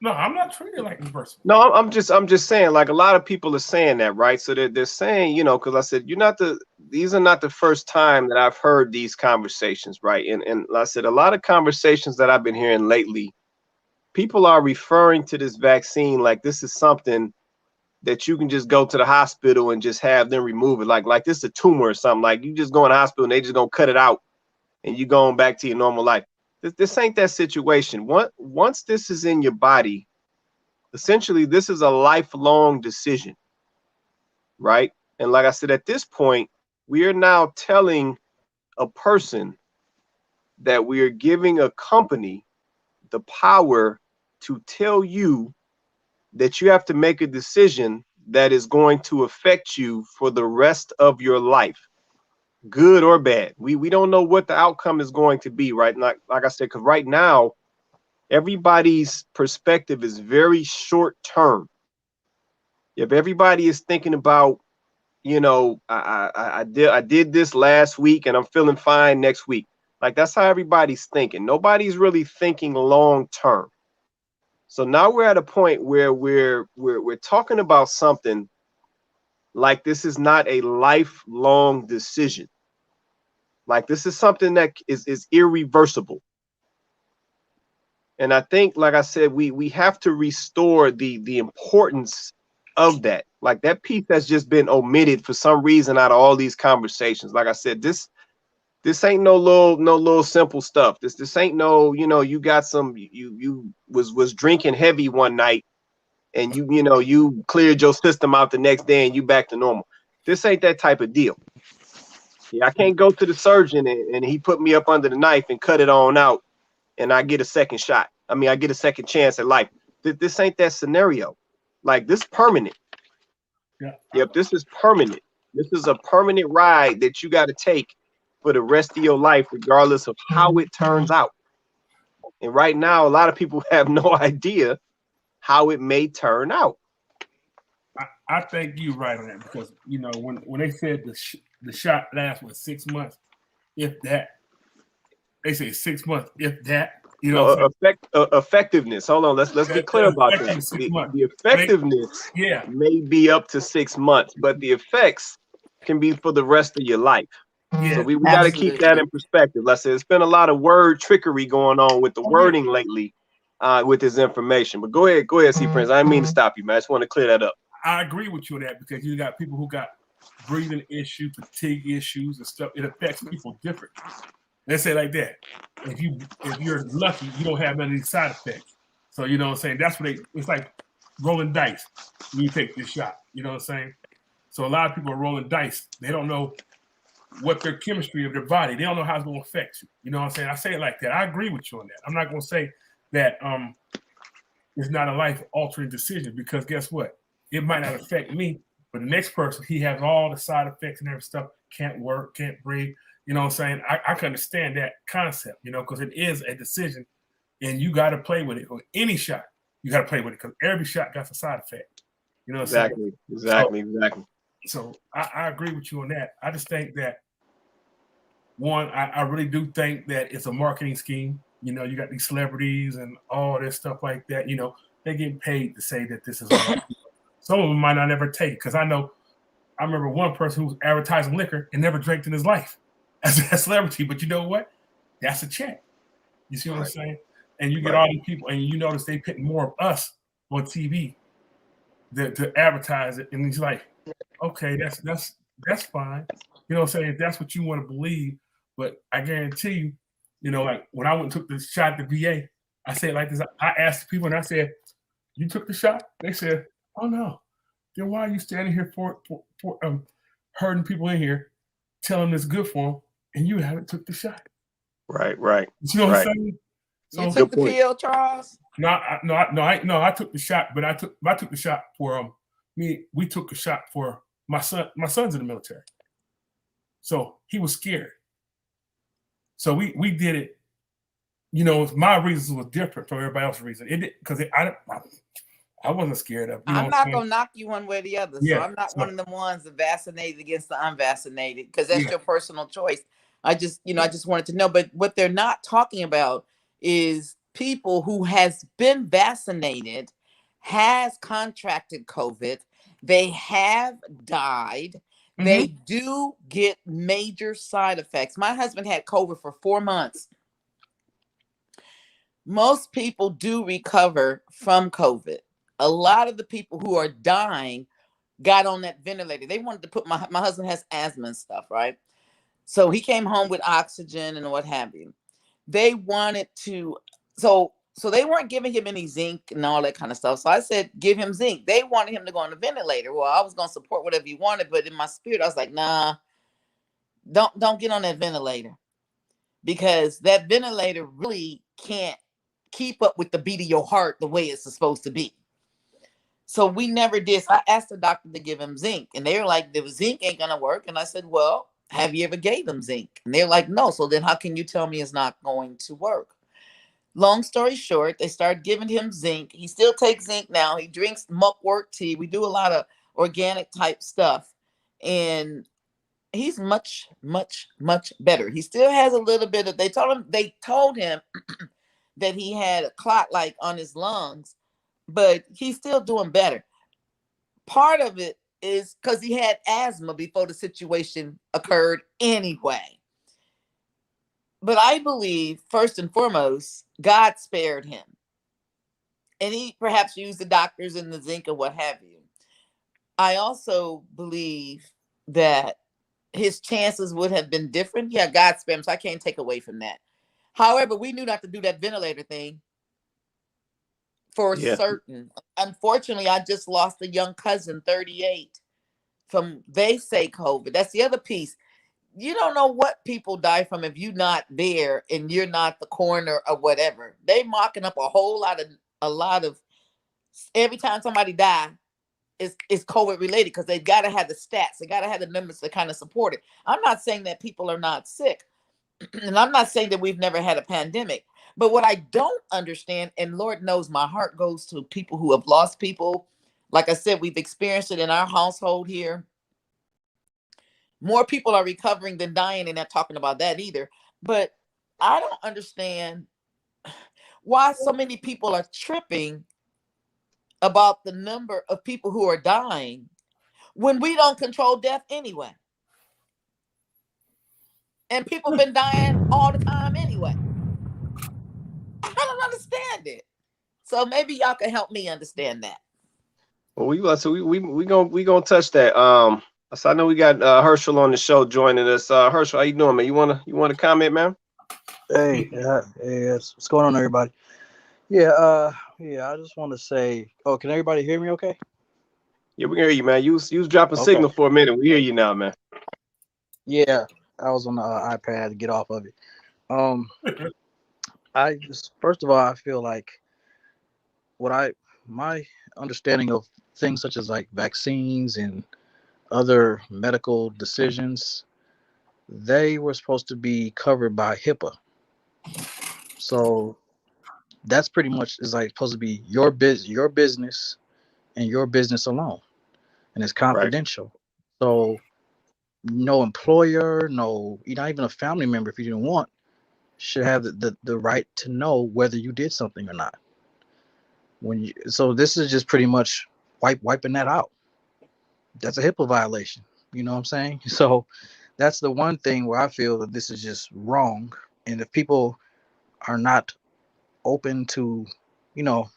No, I'm not treating it like reversible. No, I'm just saying, like a lot of people are saying that, right? So they're saying, because I said these are not the first time that I've heard these conversations, right? And I said a lot of conversations that I've been hearing lately, people are referring to this vaccine like this is something that you can just go to the hospital and just have them remove it, like this is a tumor or something. Like you just go in the hospital and they just gonna cut it out, and you going back to your normal life. This ain't that situation. Once this is in your body, essentially this is a lifelong decision, right? And like I said, at this point, we are now telling a person that we are giving a company the power to tell you that you have to make a decision that is going to affect you for the rest of your life, good or bad. We don't know what the outcome is going to be, right? Like I said, because right now, everybody's perspective is very short term. If everybody is thinking about, I did this last week and I'm feeling fine next week. Like that's how everybody's thinking. Nobody's really thinking long term. So now we're at a point where we're talking about something like this is not a lifelong decision. Like this is something that is irreversible. And I think, like I said, we have to restore the importance of that. Like that piece that's just been omitted for some reason out of all these conversations. Like I said, this ain't no little simple stuff. This ain't no, you got some, you was drinking heavy one night and you cleared your system out the next day and you back to normal. This ain't that type of deal. Yeah, I can't go to the surgeon and he put me up under the knife and cut it on out and I get a second shot. I mean, I get a second chance at life. This ain't that scenario. Like this permanent. Yeah. Yep, this is permanent. This is a permanent ride that you got to take for the rest of your life, regardless of how it turns out. And right now, a lot of people have no idea how it may turn out. I think you're right on that because when they said the shot lasts 6 months, if that. They say 6 months, if that. You know, No, effectiveness. Hold on, let's be clear about that. 6 months. The effectiveness Yeah, may be up to 6 months, but the effects can be for the rest of your life. yeah. So we got to keep that in perspective. Let's say it's been a lot of word trickery going on with the wording lately with this information. But go ahead, C Prince. I didn't mean to stop you, man. I just want to clear that up. I agree with you on that because you got people who got breathing issues, fatigue issues, and stuff. It affects people different. Let's say like that. If you're lucky, you don't have any side effects. So you know what I'm saying? That's what it's like rolling dice when you take this shot. You know what I'm saying? So a lot of people are rolling dice. They don't know what their chemistry of their body. They don't know how it's going to affect you. You know what I'm saying? I say it like that. I agree with you on that. I'm not going to say that it's not a life-altering decision because guess what? It might not affect me, but the next person, he has all the side effects and every stuff, can't work, can't breathe. You know what I'm saying? I can understand that concept, you know, because it is a decision and you got to play with it. Or any shot, you got to play with it because every shot got a side effect. You know what I'm saying? Exactly. So I agree with you on that. I just think that, one, I really do think that it's a marketing scheme. You know, you got these celebrities and all this stuff like that. You know, they get paid to say that this is all. Some of them might not ever take because I remember one person who was advertising liquor and never drank in his life as a celebrity. But you know what? That's a check. You see what I'm saying? And you get all these people, and you notice they put more of us on TV to advertise it. And he's like, okay, that's fine. You know what I'm saying? If that's what you want to believe. But I guarantee you, you know, like when I went and took the shot at the VA, I said like this. I asked people and I said, you took the shot? They said, oh no. Then why are you standing here for hurting people in here, telling them it's good for them, and you haven't took the shot? Right. You know what I'm saying? So, You took the pill, Charles? No, I took the shot, but I took the shot for we took a shot for my son. My son's in the military. So he was scared. So we did it, you know, my reasons was different from everybody else's reason. Because I wasn't scared of. I'm not gonna knock you one way or the other. Yeah, so I'm not one of the ones that vaccinated against the unvaccinated because that's your personal choice. I just wanted to know. But what they're not talking about is people who has been vaccinated, has contracted COVID, they have died. They do get major side effects. My husband had COVID for 4 months. Most people do recover from COVID. A lot of the people who are dying got on that ventilator. They wanted to put my husband has asthma and stuff, right? So he came home with oxygen and what have you. They wanted to, so they weren't giving him any zinc and all that kind of stuff. So I said, give him zinc. They wanted him to go on the ventilator. Well, I was going to support whatever he wanted, but in my spirit, I was like, nah, don't get on that ventilator because that ventilator really can't keep up with the beat of your heart the way it's supposed to be. So we never did. So I asked the doctor to give him zinc and they were like, the zinc ain't going to work. And I said, well, have you ever gave him zinc? And they're like, no. So then how can you tell me it's not going to work? Long story short, they started giving him zinc. He still takes zinc now. He drinks muckwort tea. We do a lot of organic type stuff. And he's much, much, much better. He still has a little bit of, they told him that he had a clot like on his lungs, but he's still doing better. Part of it is because he had asthma before the situation occurred anyway. But I believe, first and foremost, God spared him. And he perhaps used the doctors and the zinc or what have you. I also believe that his chances would have been different. Yeah, God spared him, so I can't take away from that. However, we knew not to do that ventilator thing for certain. Unfortunately, I just lost a young cousin, 38, from, they say, COVID. That's the other piece. You don't know what people die from if you're not there and you're not the coroner or whatever. They mocking up a lot of every time somebody die, it's COVID related because they got to have the stats. They got to have the numbers to kind of support it. I'm not saying that people are not sick. And I'm not saying that we've never had a pandemic. But what I don't understand, and Lord knows my heart goes to people who have lost people. Like I said, we've experienced it in our household here. More people are recovering than dying, and not talking about that either. But I don't understand why so many people are tripping about the number of people who are dying when we don't control death anyway. And people been dying all the time anyway. I don't understand it. So maybe y'all can help me understand that. Well, we gonna touch that. So I know we got Herschel on the show joining us. Herschel, how you doing, man? You wanna comment, man? Hey, hey, what's going on, everybody? Yeah, I just want to say, oh, can everybody hear me? Okay. Yeah, we can hear you, man. You was dropping Okay. signal for a minute. We hear you now, man. Yeah, I was on the iPad to get off of it. I just, first of all, I feel like my understanding of things such as like vaccines and other medical decisions, they were supposed to be covered by HIPAA. So that's pretty much is like supposed to be your business and your business alone, and it's Right. confidential. So no employer, no, not even a family member, if you didn't want, should have the right to know whether you did something or not. So this is just pretty much wiping that out. That's a HIPAA violation. You know what I'm saying? So that's the one thing where I feel that this is just wrong. And if people are not open to,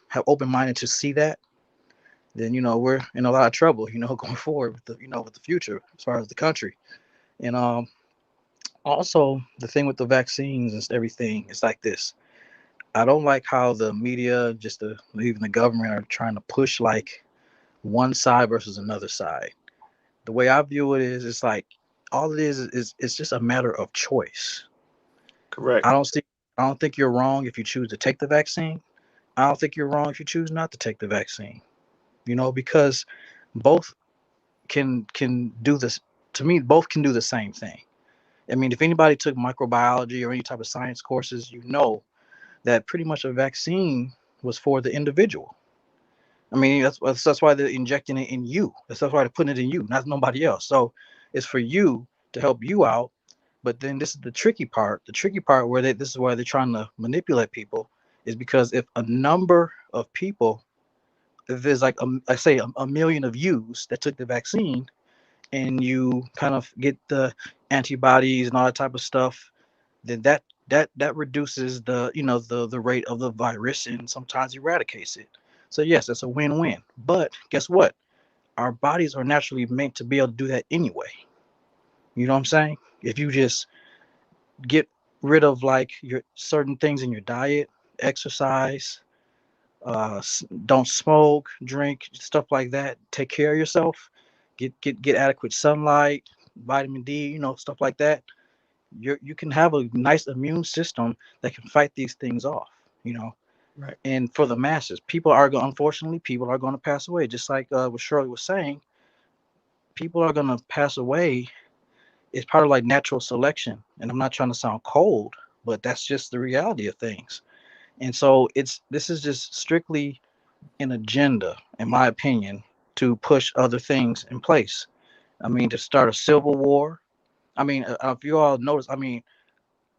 have open minded to see that, then we're in a lot of trouble, going forward with the future as far as the country. And also the thing with the vaccines and everything is like this. I don't like how the media, even the government, are trying to push like one side versus another side. The way I view it is, it's like all it is it's just a matter of choice. Correct. I don't think you're wrong if you choose to take the vaccine. I don't think you're wrong if you choose not to take the vaccine. Because both can do this. To me, both can do the same thing. I mean, if anybody took microbiology or any type of science courses, that pretty much a vaccine was for the individual. I mean, that's why they're injecting it in you. That's why they're putting it in you, not nobody else. So it's for you to help you out. But then this is the tricky part. The tricky part where this is why they're trying to manipulate people is because if a number of people, if there's like a million of yous that took the vaccine, and you kind of get the antibodies and all that type of stuff, then that reduces the rate of the virus and sometimes eradicates it. So yes, it's a win-win. But guess what? Our bodies are naturally meant to be able to do that anyway. You know what I'm saying? If you just get rid of like your certain things in your diet, exercise, don't smoke, drink, stuff like that. Take care of yourself. Get adequate sunlight, vitamin D, stuff like that. You can have a nice immune system that can fight these things off. Right. And for the masses, unfortunately, people are going to pass away. Just like what Shirley was saying, people are going to pass away. It's part of like natural selection. And I'm not trying to sound cold, but that's just the reality of things. And so this is just strictly an agenda, in my opinion, to push other things in place. I mean, to start a civil war. I mean, if you all notice, I mean,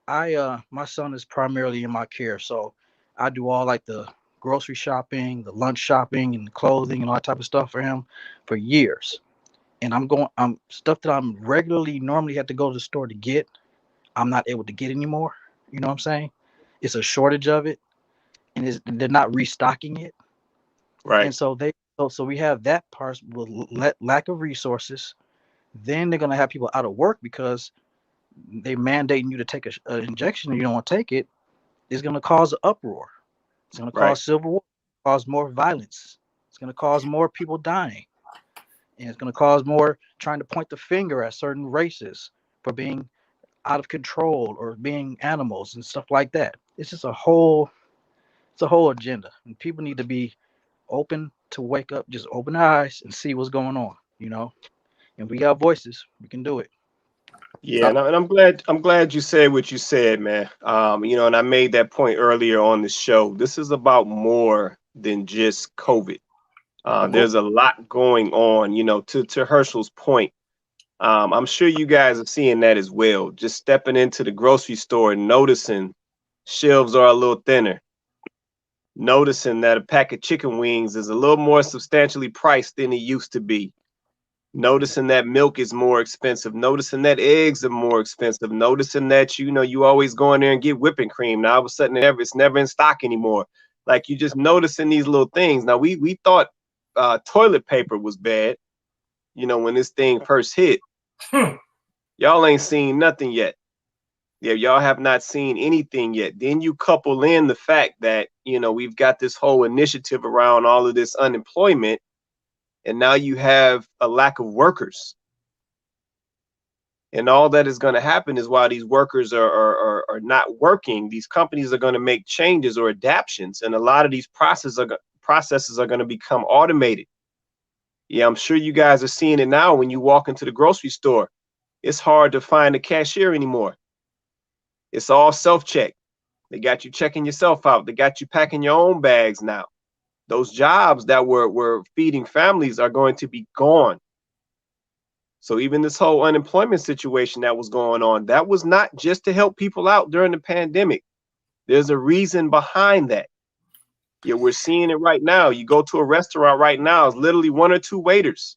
my son is primarily in my care, so I do all like the grocery shopping, the lunch shopping, and the clothing and all that type of stuff for him for years. And I'm stuff that I'm regularly normally have to go to the store to get, I'm not able to get anymore. You know what I'm saying? It's a shortage of it, and they're not restocking it. Right. And so so we have that part with lack of resources. Then they're gonna have people out of work because they mandating you to take an injection and you don't want to take it. It's gonna cause an uproar. It's gonna Right. cause civil war, cause more violence. It's gonna cause more people dying, and it's gonna cause more trying to point the finger at certain races for being out of control or being animals and stuff like that. It's just a whole agenda, and people need to be open to wake up, just open their eyes and see what's going on. And we got voices, we can do it. Yeah, and I'm glad you said what you said, man. And I made that point earlier on the show. This is about more than just COVID. There's a lot going on. To Herschel's point, I'm sure you guys are seeing that as well. Just stepping into the grocery store and noticing shelves are a little thinner. Noticing that a pack of chicken wings is a little more substantially priced than it used to be. Noticing that milk is more expensive. Noticing that eggs are more expensive. Noticing that, you always go in there and get whipping cream. Now all of a sudden it's never in stock anymore. Like, you just noticing these little things. Now we thought toilet paper was bad, when this thing first hit. Y'all ain't seen nothing yet. Yeah, y'all have not seen anything yet. Then you couple in the fact that, we've got this whole initiative around all of this unemployment, and now you have a lack of workers. And all that is going to happen is while these workers are not working, these companies are going to make changes or adaptations, and a lot of these processes are going to become automated. Yeah, I'm sure you guys are seeing it now when you walk into the grocery store. It's hard to find a cashier anymore. It's all self-check. They got you checking yourself out. They got you packing your own bags now. Those jobs that were feeding families are going to be gone. So even this whole unemployment situation that was going on, that was not just to help people out during the pandemic. There's a reason behind that. Yeah, we're seeing it right now. You go to a restaurant right now, it's literally one or two waiters.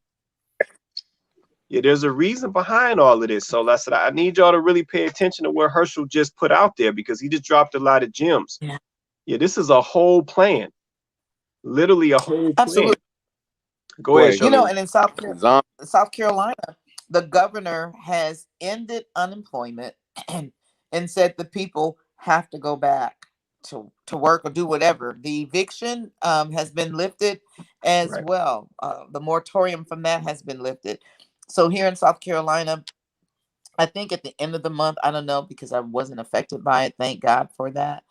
Yeah, there's a reason behind all of this. So I need y'all to really pay attention to what Herschel just put out there, because he just dropped a lot of gems. Yeah, this is a whole plan. Literally a whole plan. Absolutely. Go ahead, Charlene. And in South Carolina, the governor has ended unemployment and said the people have to go back to work or do whatever. The eviction has been lifted as well. The moratorium from that has been lifted. So here in South Carolina, I think at the end of the month, I don't know, because I wasn't affected by it. Thank God for that.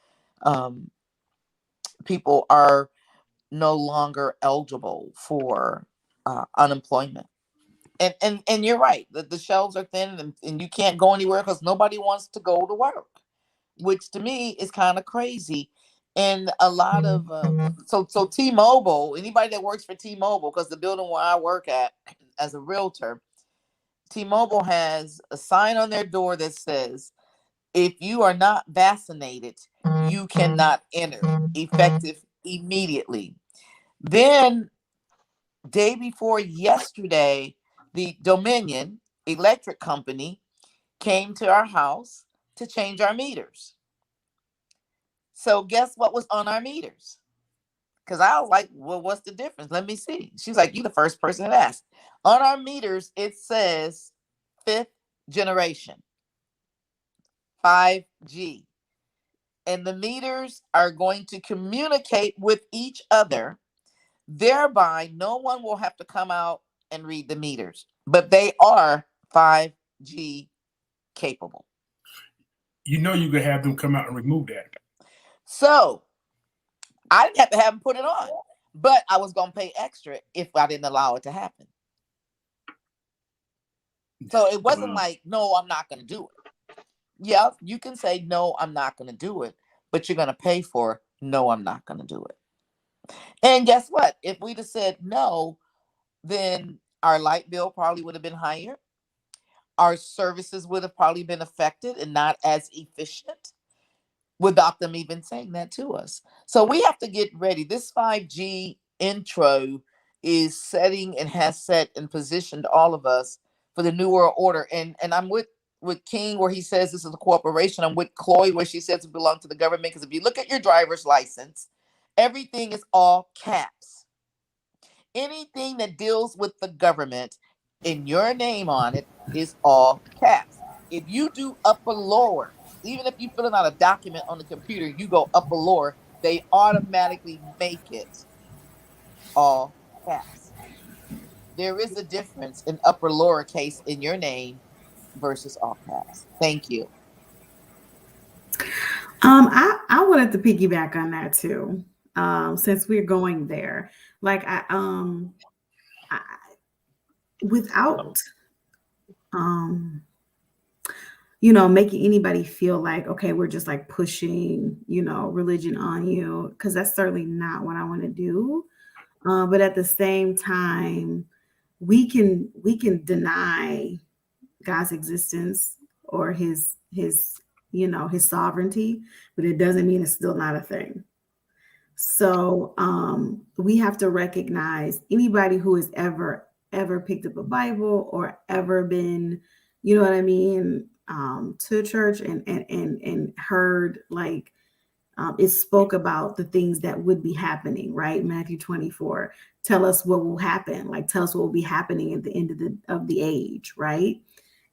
People are no longer eligible for unemployment. And you're right. The shelves are thin and you can't go anywhere because nobody wants to go to work, which to me is kind of crazy. And a lot of so T-Mobile, anybody that works for T-Mobile, because the building where I work at as a realtor, T-Mobile has a sign on their door that says, if you are not vaccinated, you cannot enter, effective immediately. Then day before yesterday, the Dominion Electric Company came to our house to change our meters. So guess what was on our meters? Because I was like, well, what's the difference? Let me see. She's like, you're the first person that asked. On our meters, it says 5th generation, 5G. And the meters are going to communicate with each other. Thereby, no one will have to come out and read the meters, but they are 5G capable. You can have them come out and remove that. So I didn't have to have them put it on, but I was going to pay extra if I didn't allow it to happen. So it wasn't like, no, I'm not going to do it. Yeah, you can say, no, I'm not going to do it, but you're going to pay for, no, I'm not going to do it. And guess what? If we'd have said no, then our light bill probably would have been higher. Our services would have probably been affected and not as efficient without them even saying that to us. So we have to get ready. This 5G intro is setting and has set and positioned all of us for the New World Order. And I'm with King where he says this is a corporation. I'm with Chloe where she says it belongs to the government. Because if you look at your driver's license, everything is all caps. Anything that deals with the government and your name on it is all caps. If you do upper lower, even if you fill out a document on the computer, you go upper lower, they automatically make it all caps. There is a difference in upper lower case in your name versus all caps. Thank you. I wanted to piggyback on that too. Since we're going there, like without making anybody feel like, okay, we're just like pushing, religion on you, because that's certainly not what I want to do. But at the same time, we can deny God's existence or his his sovereignty, but it doesn't mean it's still not a thing. So we have to recognize anybody who has ever picked up a Bible or ever been, you know what I mean, to church and heard like it spoke about the things that would be happening, right? Matthew 24, tell us what will happen, like tell us what will be happening at the end of the age, right?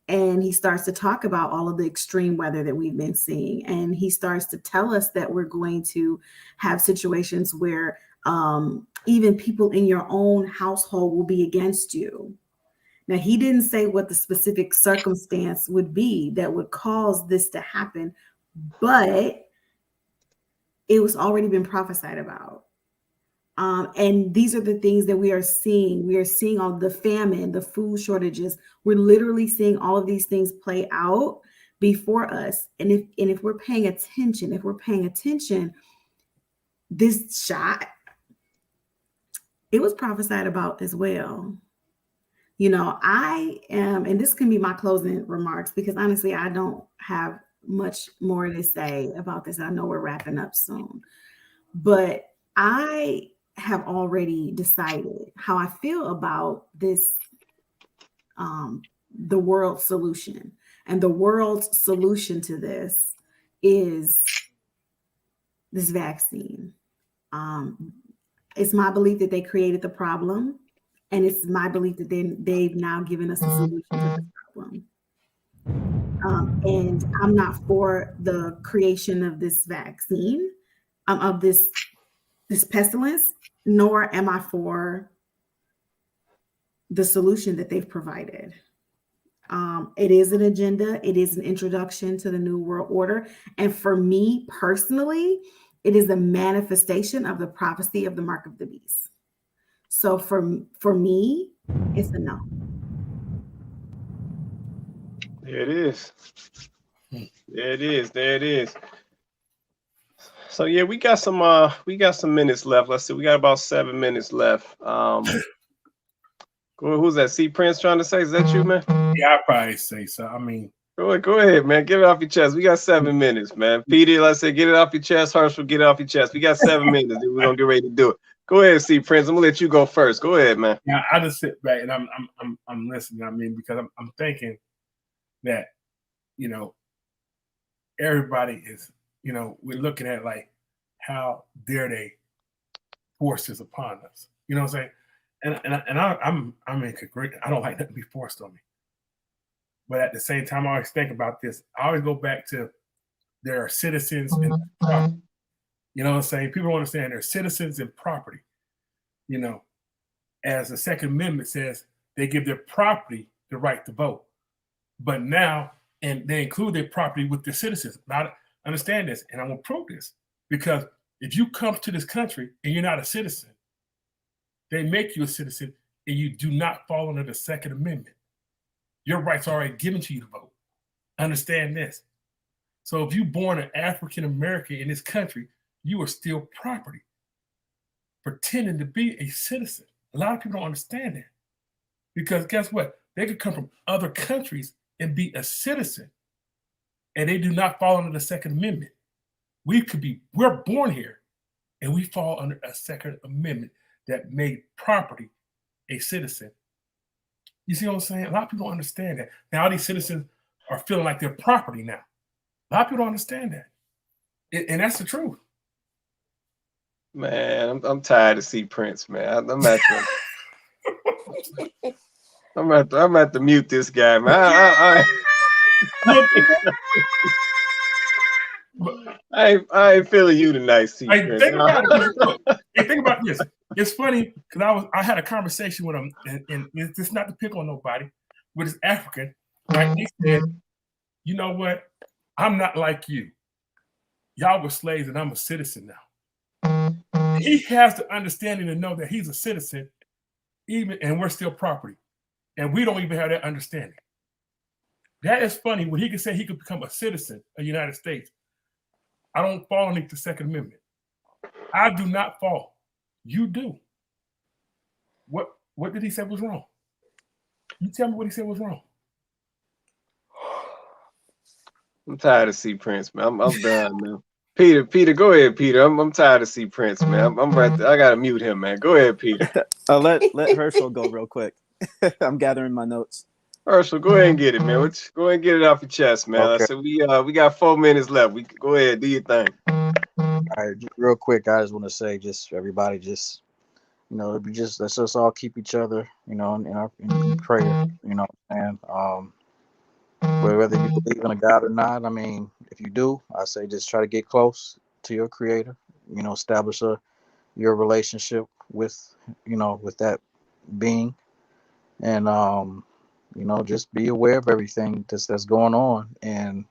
And he starts to talk about all of the extreme weather that we've been seeing. And he starts to tell us that we're going to have situations where even people in your own household will be against you. Now, he didn't say what the specific circumstance would be that would cause this to happen, but it was already been prophesied about. And these are the things that we are seeing. We are seeing all the famine, the food shortages. We're literally seeing all of these things play out before us. And if we're paying attention, this shot, it was prophesied about as well. You know, I am, and this can be my closing remarks because honestly, I don't have much more to say about this. I know we're wrapping up soon, but I have already decided how I feel about this, the world solution. And the world's solution to this is this vaccine. It's my belief that they created the problem, and it's my belief that they've now given us a solution to this problem. And I'm not for the creation of this vaccine, of this pestilence, nor am I for the solution that they've provided. It is an agenda. It is an introduction to the New World Order. And for me personally, it is a manifestation of the prophecy of the mark of the beast. So for me, it's a no. There it is. There it is. So yeah, we got some minutes left. Let's see, we got about 7 minutes left. Who's that? C Prince trying to say? Is that you, man? Yeah, I'd probably say so. I mean, go ahead, man. Get it off your chest. We got 7 minutes, man. Peter, let's say get it off your chest. Herschel, get it off your chest. We got 7 minutes. We're gonna get ready to do it. Go ahead, C Prince. I'm gonna let you go first. Go ahead, man. yeah, I just sit back and I'm listening. I mean, because I'm thinking that, you know, everybody is, you know, we're looking at like how dare they force this upon us. You know what I'm saying? And I'm in great. I don't like that to be forced on me. But at the same time, I always think about this. I always go back to there are citizens and property. You know what I'm saying? People don't understand there are citizens and property. You know, as the Second Amendment says, they give their property the right to vote. But now, and they include their property with their citizens. Now, understand this, and I'm going to prove this. Because if you come to this country and you're not a citizen, they make you a citizen and you do not fall under the Second Amendment. Your rights are already given to you to vote. Understand this. So if you're born an African American in this country, you are still property, pretending to be a citizen. A lot of people don't understand that. Because guess what? They could come from other countries and be a citizen, and they do not fall under the Second Amendment. We're born here, and we fall under a Second Amendment that made property a citizen. You see what I'm saying? A lot of people don't understand that. Now, all these citizens are feeling like they're property now. A lot of people don't understand that. And that's the truth. Man, I'm tired of C Prince, man. I'm at to mute this guy, man. I ain't feeling you tonight, C Prince. Think about this. It's funny because I had a conversation with him, and it's not to pick on nobody, but it's African, right? He said, "You know what? I'm not like you. Y'all were slaves, and I'm a citizen now." He has the understanding to know that he's a citizen, and we're still property, and we don't even have that understanding. That is funny when he can say he could become a citizen of the United States. I don't fall underneath the Second Amendment. I do not fall. You do. What did he say was wrong? You tell me what he said was wrong. I'm tired of C Prince, man. I'm done, man. Peter, go ahead, Peter. I'm tired of C Prince, man. I'm right there. I gotta mute him, man. Go ahead, Peter. Let Herschel go real quick. I'm gathering my notes. Herschel, go ahead and get it, man. Go ahead and get it off your chest, man. Okay. So we got 4 minutes left. We go ahead, do your thing. All right, just real quick, I just want to say, just everybody, just let's just all keep each other, in prayer, and whether you believe in a God or not. I mean, if you do, I say just try to get close to your Creator. Establish your relationship with with that being, and just be aware of everything that's going on, and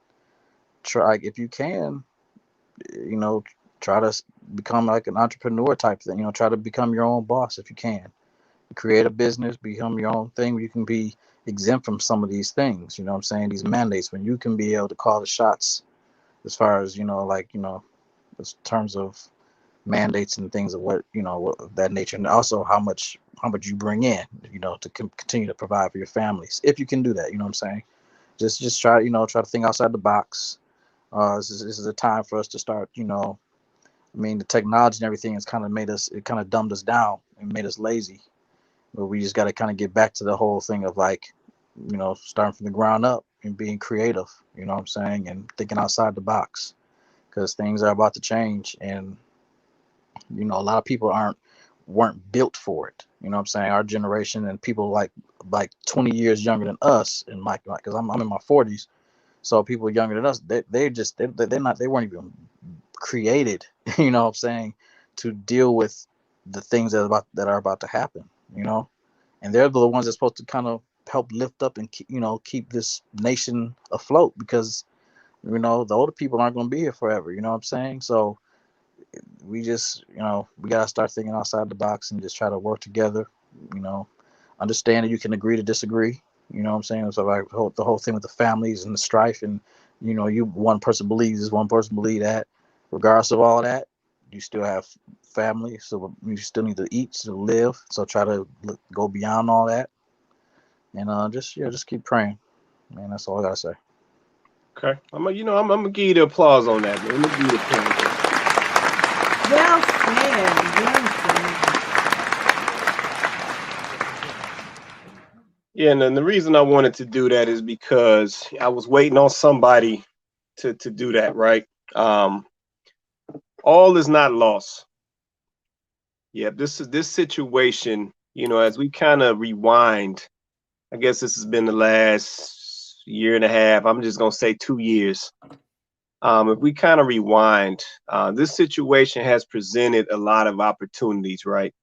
try, if you can, try to become like an entrepreneur type thing. Try to become your own boss if you can. Create a business, become your own thing where you can be exempt from some of these things. You know what I'm saying? These mandates, when you can be able to call the shots as far as, in terms of mandates and things of what, of that nature. And also how much you bring in, to continue to provide for your families. If you can do that, you know what I'm saying? Just try, try to think outside the box. This is a time for us to start, the technology and everything has kind of dumbed us down and made us lazy. But we just got to kind of get back to the whole thing of starting from the ground up and being creative, you know what I'm saying? And thinking outside the box, because things are about to change. And, a lot of people weren't built for it. You know what I'm saying? Our generation and people like 20 years younger than us, and because I'm in my 40s. So people younger than us, they weren't even created, you know what I'm saying, to deal with the things that are about to happen, and they're the ones that's supposed to kind of help lift up and keep this nation afloat, because the older people aren't going to be here forever, you know what I'm saying? So we just we got to start thinking outside the box and just try to work together, understand that you can agree to disagree. You know what I'm saying? So like the whole thing with the families and the strife, and one person believes this, one person believes that. Regardless of all that, you still have family, so you still need to eat to live. So try to go beyond all that, and just keep praying, man. That's all I gotta say. Okay, I'm gonna give you the applause on that, man. I'm gonna give you the applause. Well said. Well said. Yeah, and then the reason I wanted to do that is because I was waiting on somebody to do that, right? All is not lost. Yeah, this situation, as we kind of rewind, I guess this has been the last year and a half. I'm just gonna say 2 years. If we kind of rewind, this situation has presented a lot of opportunities, right?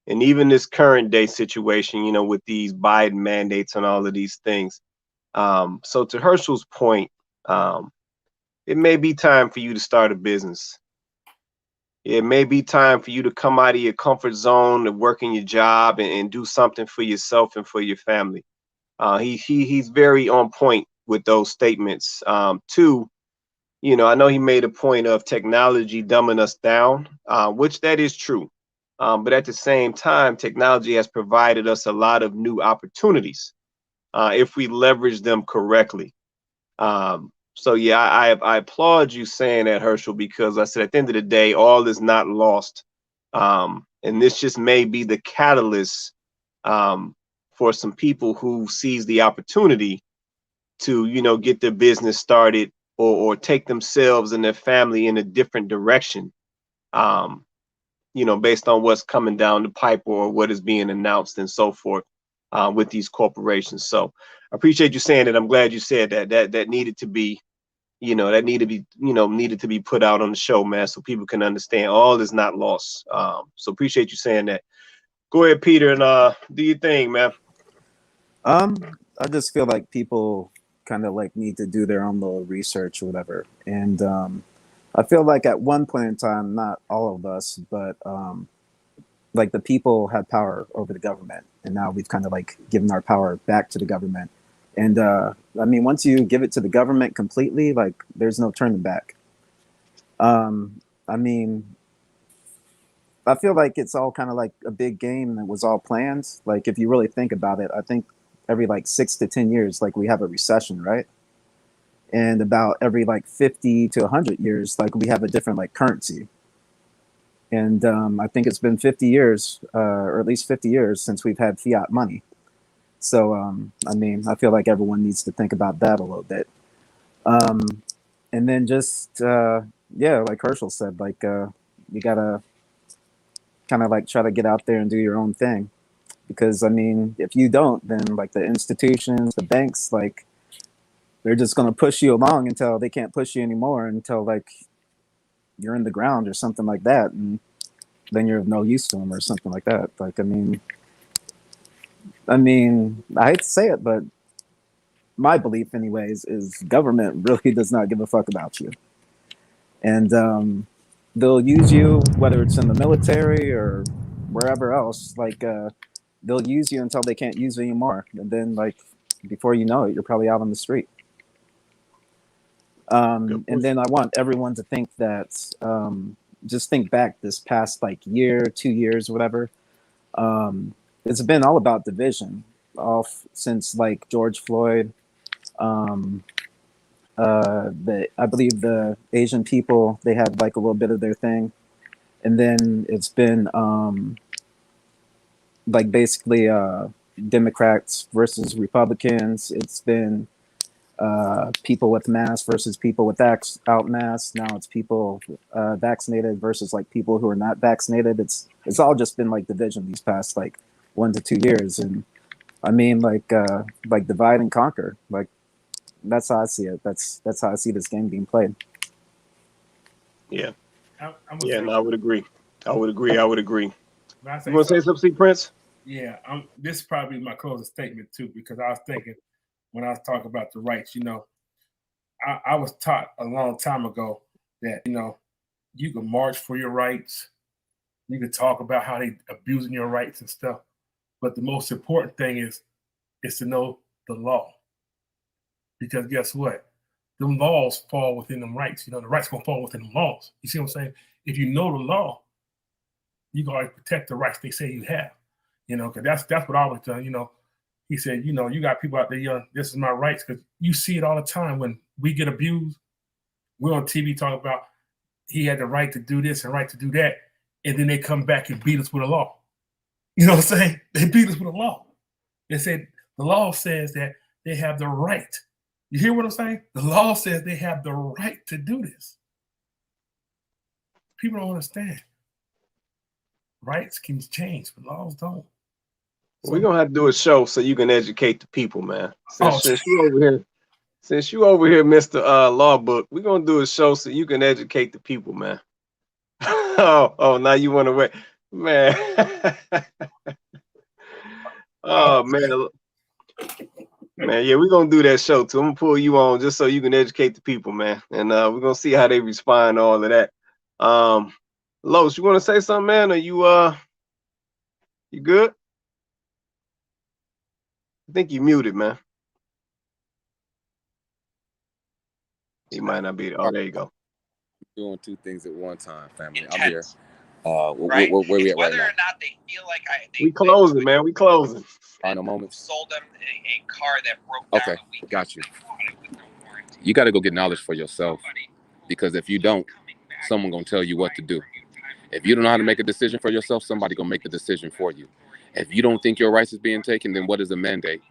And even this current day situation, with these Biden mandates and all of these things. So to Herschel's point, it may be time for you to start a business. It may be time for you to come out of your comfort zone and work in your job and do something for yourself and for your family. He's very on point with those statements. Two, I know he made a point of technology dumbing us down, which that is true. But at the same time, technology has provided us a lot of new opportunities if we leverage them correctly. So yeah, I applaud you saying that, Herschel, because I said at the end of the day, all is not lost. And this just may be the catalyst for some people who sees the opportunity to, get their business started or take themselves and their family in a different direction. Based on what's coming down the pipe or what is being announced and so forth with these corporations. So I appreciate you saying that. I'm glad you said that needed to be, needed to be put out on the show, man, so people can understand all is not lost. So appreciate you saying that. Go ahead, Peter, and do your thing, man. I just feel like people kind of like need to do their own little research or whatever. And I feel like at one point in time, not all of us, but like the people had power over the government, and now we've kind of like given our power back to the government. And I mean, once you give it to the government completely, like there's no turning back. I mean, I feel like it's all kind of like a big game that was all planned. Like if you really think about it, I think every like 6 to 10 years, like we have a recession, right? and about every like 50 to 100 years, like we have a different like currency. And I think it's been 50 years, or at least 50 years since we've had fiat money. So, I mean, I feel like everyone needs to think about that a little bit. And then just, yeah, like Herschel said, like, you gotta kind of like try to get out there and do your own thing. Because, I mean, if you don't, then like the institutions, the banks, like, they're just going to push you along until they can't push you anymore, until like you're in the ground or something like that. And then you're of no use to them or something like that. Like, I mean, I hate to say it, but my belief anyways is government really does not give a fuck about you. And they'll use you, whether it's in the military or wherever else, like they'll use you until they can't use you anymore. And then like before you know it, you're probably out on the street. And then I want everyone to think that, just think back this past like year, 2 years, whatever. It's been all about division since like George Floyd. I believe the Asian people, they had like a little bit of their thing. And then it's been like basically Democrats versus Republicans. It's been people with masks versus people without masks. Now it's people vaccinated versus like people who are not vaccinated. It's all just been like division these past like 1 to 2 years. And I mean like divide and conquer. Like that's how I see it. That's how I see this game being played. Yeah. Yeah, no, I would agree. I would agree. You want to to say something, Prince? Yeah, this is probably my closing statement too, because I was thinking when I was talking about the rights, you know, I was taught a long time ago that, you know, you can march for your rights, you can talk about how they abusing your rights and stuff, but the most important thing is to know the law. Because guess what? Them laws fall within them rights. You know, the rights gonna fall within them laws. You see what I'm saying? If you know the law, you gotta protect the rights they say you have. You know, because that's what I was done. You know, he said, you know, you got people out there yelling, "This is my rights," because you see it all the time when we get abused. We're on TV talking about he had the right to do this and right to do that, and then they come back and beat us with a law. You know what I'm saying? They beat us with a law. They said the law says that they have the right. You hear what I'm saying? The law says they have the right to do this. People don't understand. Rights can change, but laws don't. We're gonna have to do a show so you can educate the people, man. Since you over here, Mr. Law Book, we're gonna do a show so you can educate the people, man. oh, now you want to wait, man. Oh man. Man, yeah, we're gonna do that show too. I'm gonna pull you on just so you can educate the people, man. And we're gonna see how they respond to all of that. Los, you wanna say something, man? Are you good? I think you muted, man. He might not be. Oh, there you go. Doing two things at one time, family. Intent. I'm here. Right. Where we at right Whether now? or not they feel like We closing, man. We closing. Final moments. sold them a car that broke down Okay, a week got you. with no warranty. You got to go get knowledge for yourself, because if you don't, someone gonna tell you what to do. If you don't know how to make a decision for yourself, somebody gonna make the decision for you. If you don't think your rights is being taken, then what is a mandate?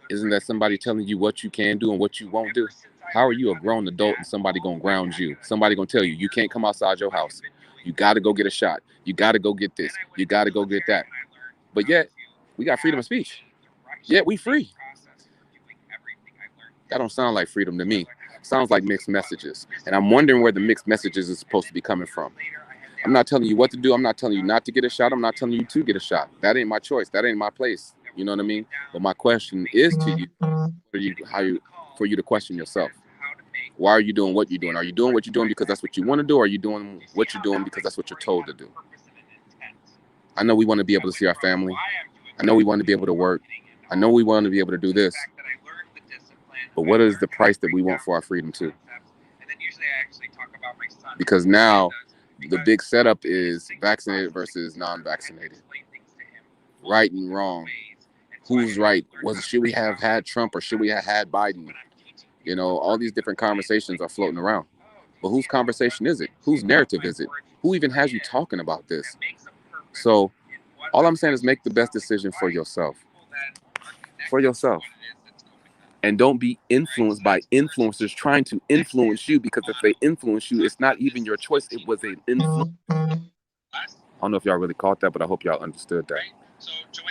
Isn't that somebody telling you what you can do and what you won't do? How are you a grown adult and somebody gonna ground you? Somebody gonna tell you you can't come outside your house. You got to go get a shot. You got to go get this. You got to go get that. But yet, we got freedom of speech. Yet we free. That don't sound like freedom to me. Sounds like mixed messages. And I'm wondering where the mixed messages is supposed to be coming from. I'm not telling you what to do. I'm not telling you not to get a shot. I'm not telling you to get a shot. That ain't my choice. That ain't my place. You know what I mean? But my question is to you, for you to question yourself. Why are you doing what you're doing? Are you doing what you're doing because that's what you want to do? Or are you doing what you're doing because that's what you're told to do? I know we want to be able to see our family. I know we want to be able to work. I know we want to be able to do this. But what is the price that we want for our freedom too? Because now the big setup is vaccinated versus non-vaccinated. Right and wrong. Who's right? Should we have had Trump or should we have had Biden? You know, all these different conversations are floating around. But whose conversation is it? Whose narrative is it? Who even has you talking about this? So all I'm saying is make the best decision for yourself. For yourself. And don't be influenced by influencers trying to influence you, because if they influence you, it's not even your choice. It was an influence. I don't know if y'all really caught that, but I hope y'all understood that.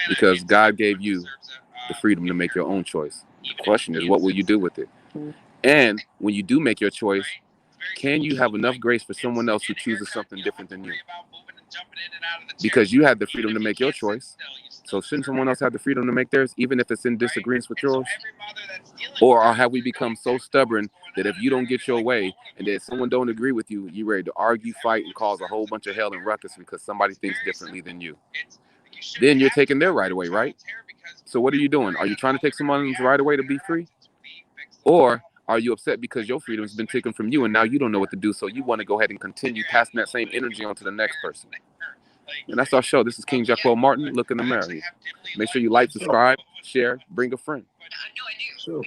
Because God gave you the freedom to make your own choice. The question is, what will you do with it? And when you do make your choice, can you have enough grace for someone else who chooses something different than you? Because you had the freedom to make your choice. So shouldn't someone else have the freedom to make theirs, even if it's in disagreement with yours? Or have we become so stubborn that if you don't get your way and that someone don't agree with you, you're ready to argue, fight, and cause a whole bunch of hell and ruckus because somebody thinks differently than you? Then you're taking their right away, right? So what are you doing? Are you trying to take someone's right away to be free? Or are you upset because your freedom has been taken from you and now you don't know what to do, so you want to go ahead and continue passing that same energy on to the next person? And that's our show. This is King Jacquel Martin. Look in the mirror. Make sure you like, subscribe, share, bring a friend. Sure.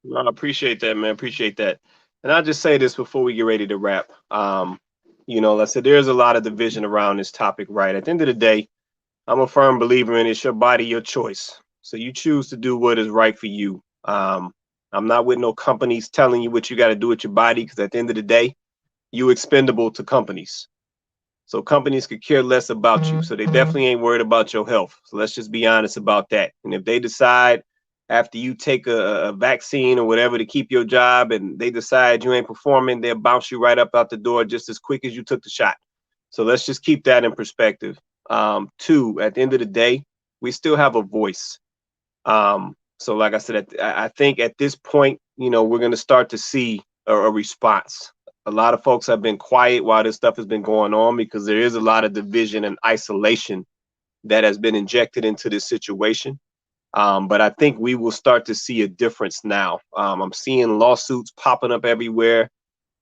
No, I appreciate that, man. Appreciate that. And I'll just say this before we get ready to wrap. You know, like I said, there's a lot of division around this topic, right? At the end of the day, I'm a firm believer in it's your body, your choice. So you choose to do what is right for you. I'm not with no companies telling you what you got to do with your body, because at the end of the day, you expendable to companies. So companies could care less about you. So they definitely ain't worried about your health. So let's just be honest about that. And if they decide after you take a vaccine or whatever to keep your job and they decide you ain't performing, they'll bounce you right up out the door just as quick as you took the shot. So let's just keep that in perspective. Two, at the end of the day, we still have a voice. So like I said, I think at this point, you know, we're going to start to see a response. A lot of folks have been quiet while this stuff has been going on because there is a lot of division and isolation that has been injected into this situation. But I think we will start to see a difference now. I'm seeing lawsuits popping up everywhere.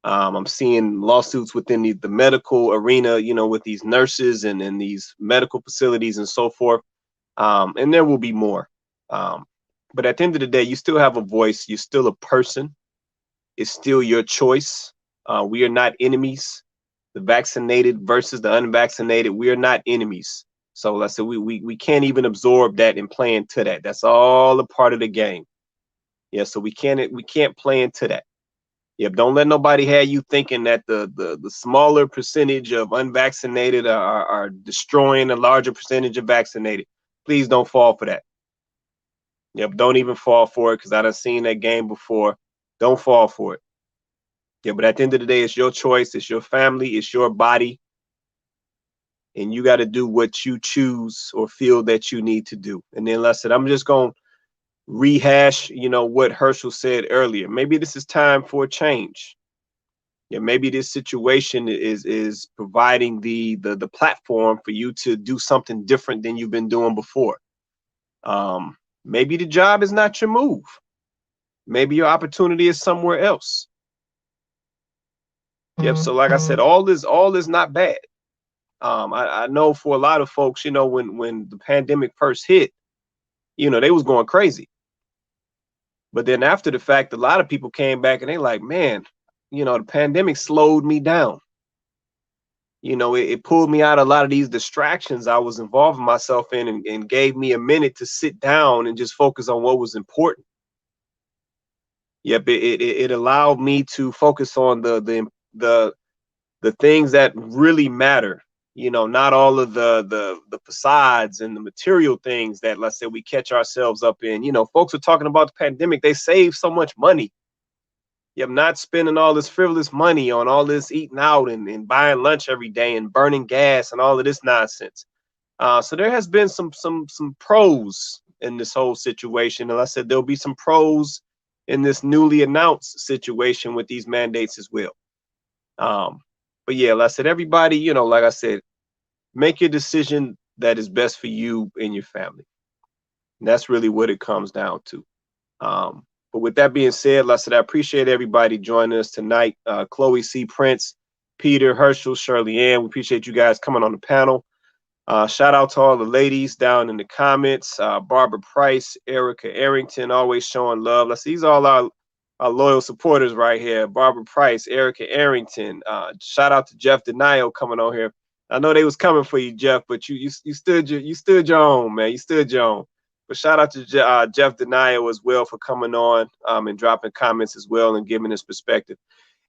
I'm seeing lawsuits within the medical arena, you know, with these nurses and these medical facilities and so forth. And there will be more. But at the end of the day, you still have a voice. You're still a person. It's still your choice. We are not enemies. The vaccinated versus the unvaccinated, we are not enemies. So let's say we can't even absorb that and play into that. That's all a part of the game. Yeah, so we can't play into that. Yep, don't let nobody have you thinking that the smaller percentage of unvaccinated are destroying a larger percentage of vaccinated. Please don't fall for that. Yep, don't even fall for it, because I done seen that game before. Don't fall for it. Yeah, but at the end of the day, it's your choice, it's your family, it's your body, and you got to do what you choose or feel that you need to do. And then, like I said, I'm just going to rehash, you know, what Herschel said earlier. Maybe this is time for a change. Yeah, maybe this situation is providing the platform for you to do something different than you've been doing before. Maybe the job is not your move. Maybe your opportunity is somewhere else. Yep. So like I said, all is not bad. I know for a lot of folks, you know, when the pandemic first hit, you know, they was going crazy. But then after the fact, a lot of people came back and they like, man, you know, the pandemic slowed me down. You know, it pulled me out of a lot of these distractions I was involving myself in and gave me a minute to sit down and just focus on what was important. Yep, it allowed me to focus on the things that really matter. You know, not all of the facades and the material things that, let's say, we catch ourselves up in. You know, folks are talking about the pandemic. They save so much money. Yep, not spending all this frivolous money on all this eating out and buying lunch every day and burning gas and all of this nonsense. So there has been some pros in this whole situation. And I said there'll be some pros in this newly announced situation with these mandates as well. But yeah, like I said, everybody, you know, like I said, make your decision that is best for you and your family. And that's really what it comes down to. But with that being said, like I said, I appreciate everybody joining us tonight. Chloe C. Prince, Peter, Herschel, Shirley Ann, we appreciate you guys coming on the panel. Shout out to all the ladies down in the comments. Barbara Price, Erica Arrington, always showing love. Let's see, these are all our our loyal supporters right here. Barbara Price, Erica Arrington. Shout out to Jeff Denio coming on here. I know they was coming for you, Jeff, but you stood your own, man. You stood your own. But shout out to Jeff Denio as well for coming on and dropping comments as well and giving his perspective.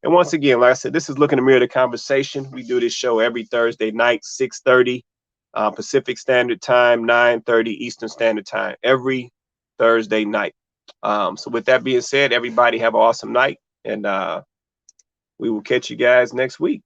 And once again, like I said, this is Look in the Mirror, the Conversation. We do this show every Thursday night, 6:30 Pacific Standard Time, 9:30 Eastern Standard Time, every Thursday night. So with that being said, everybody have an awesome night, and we will catch you guys next week.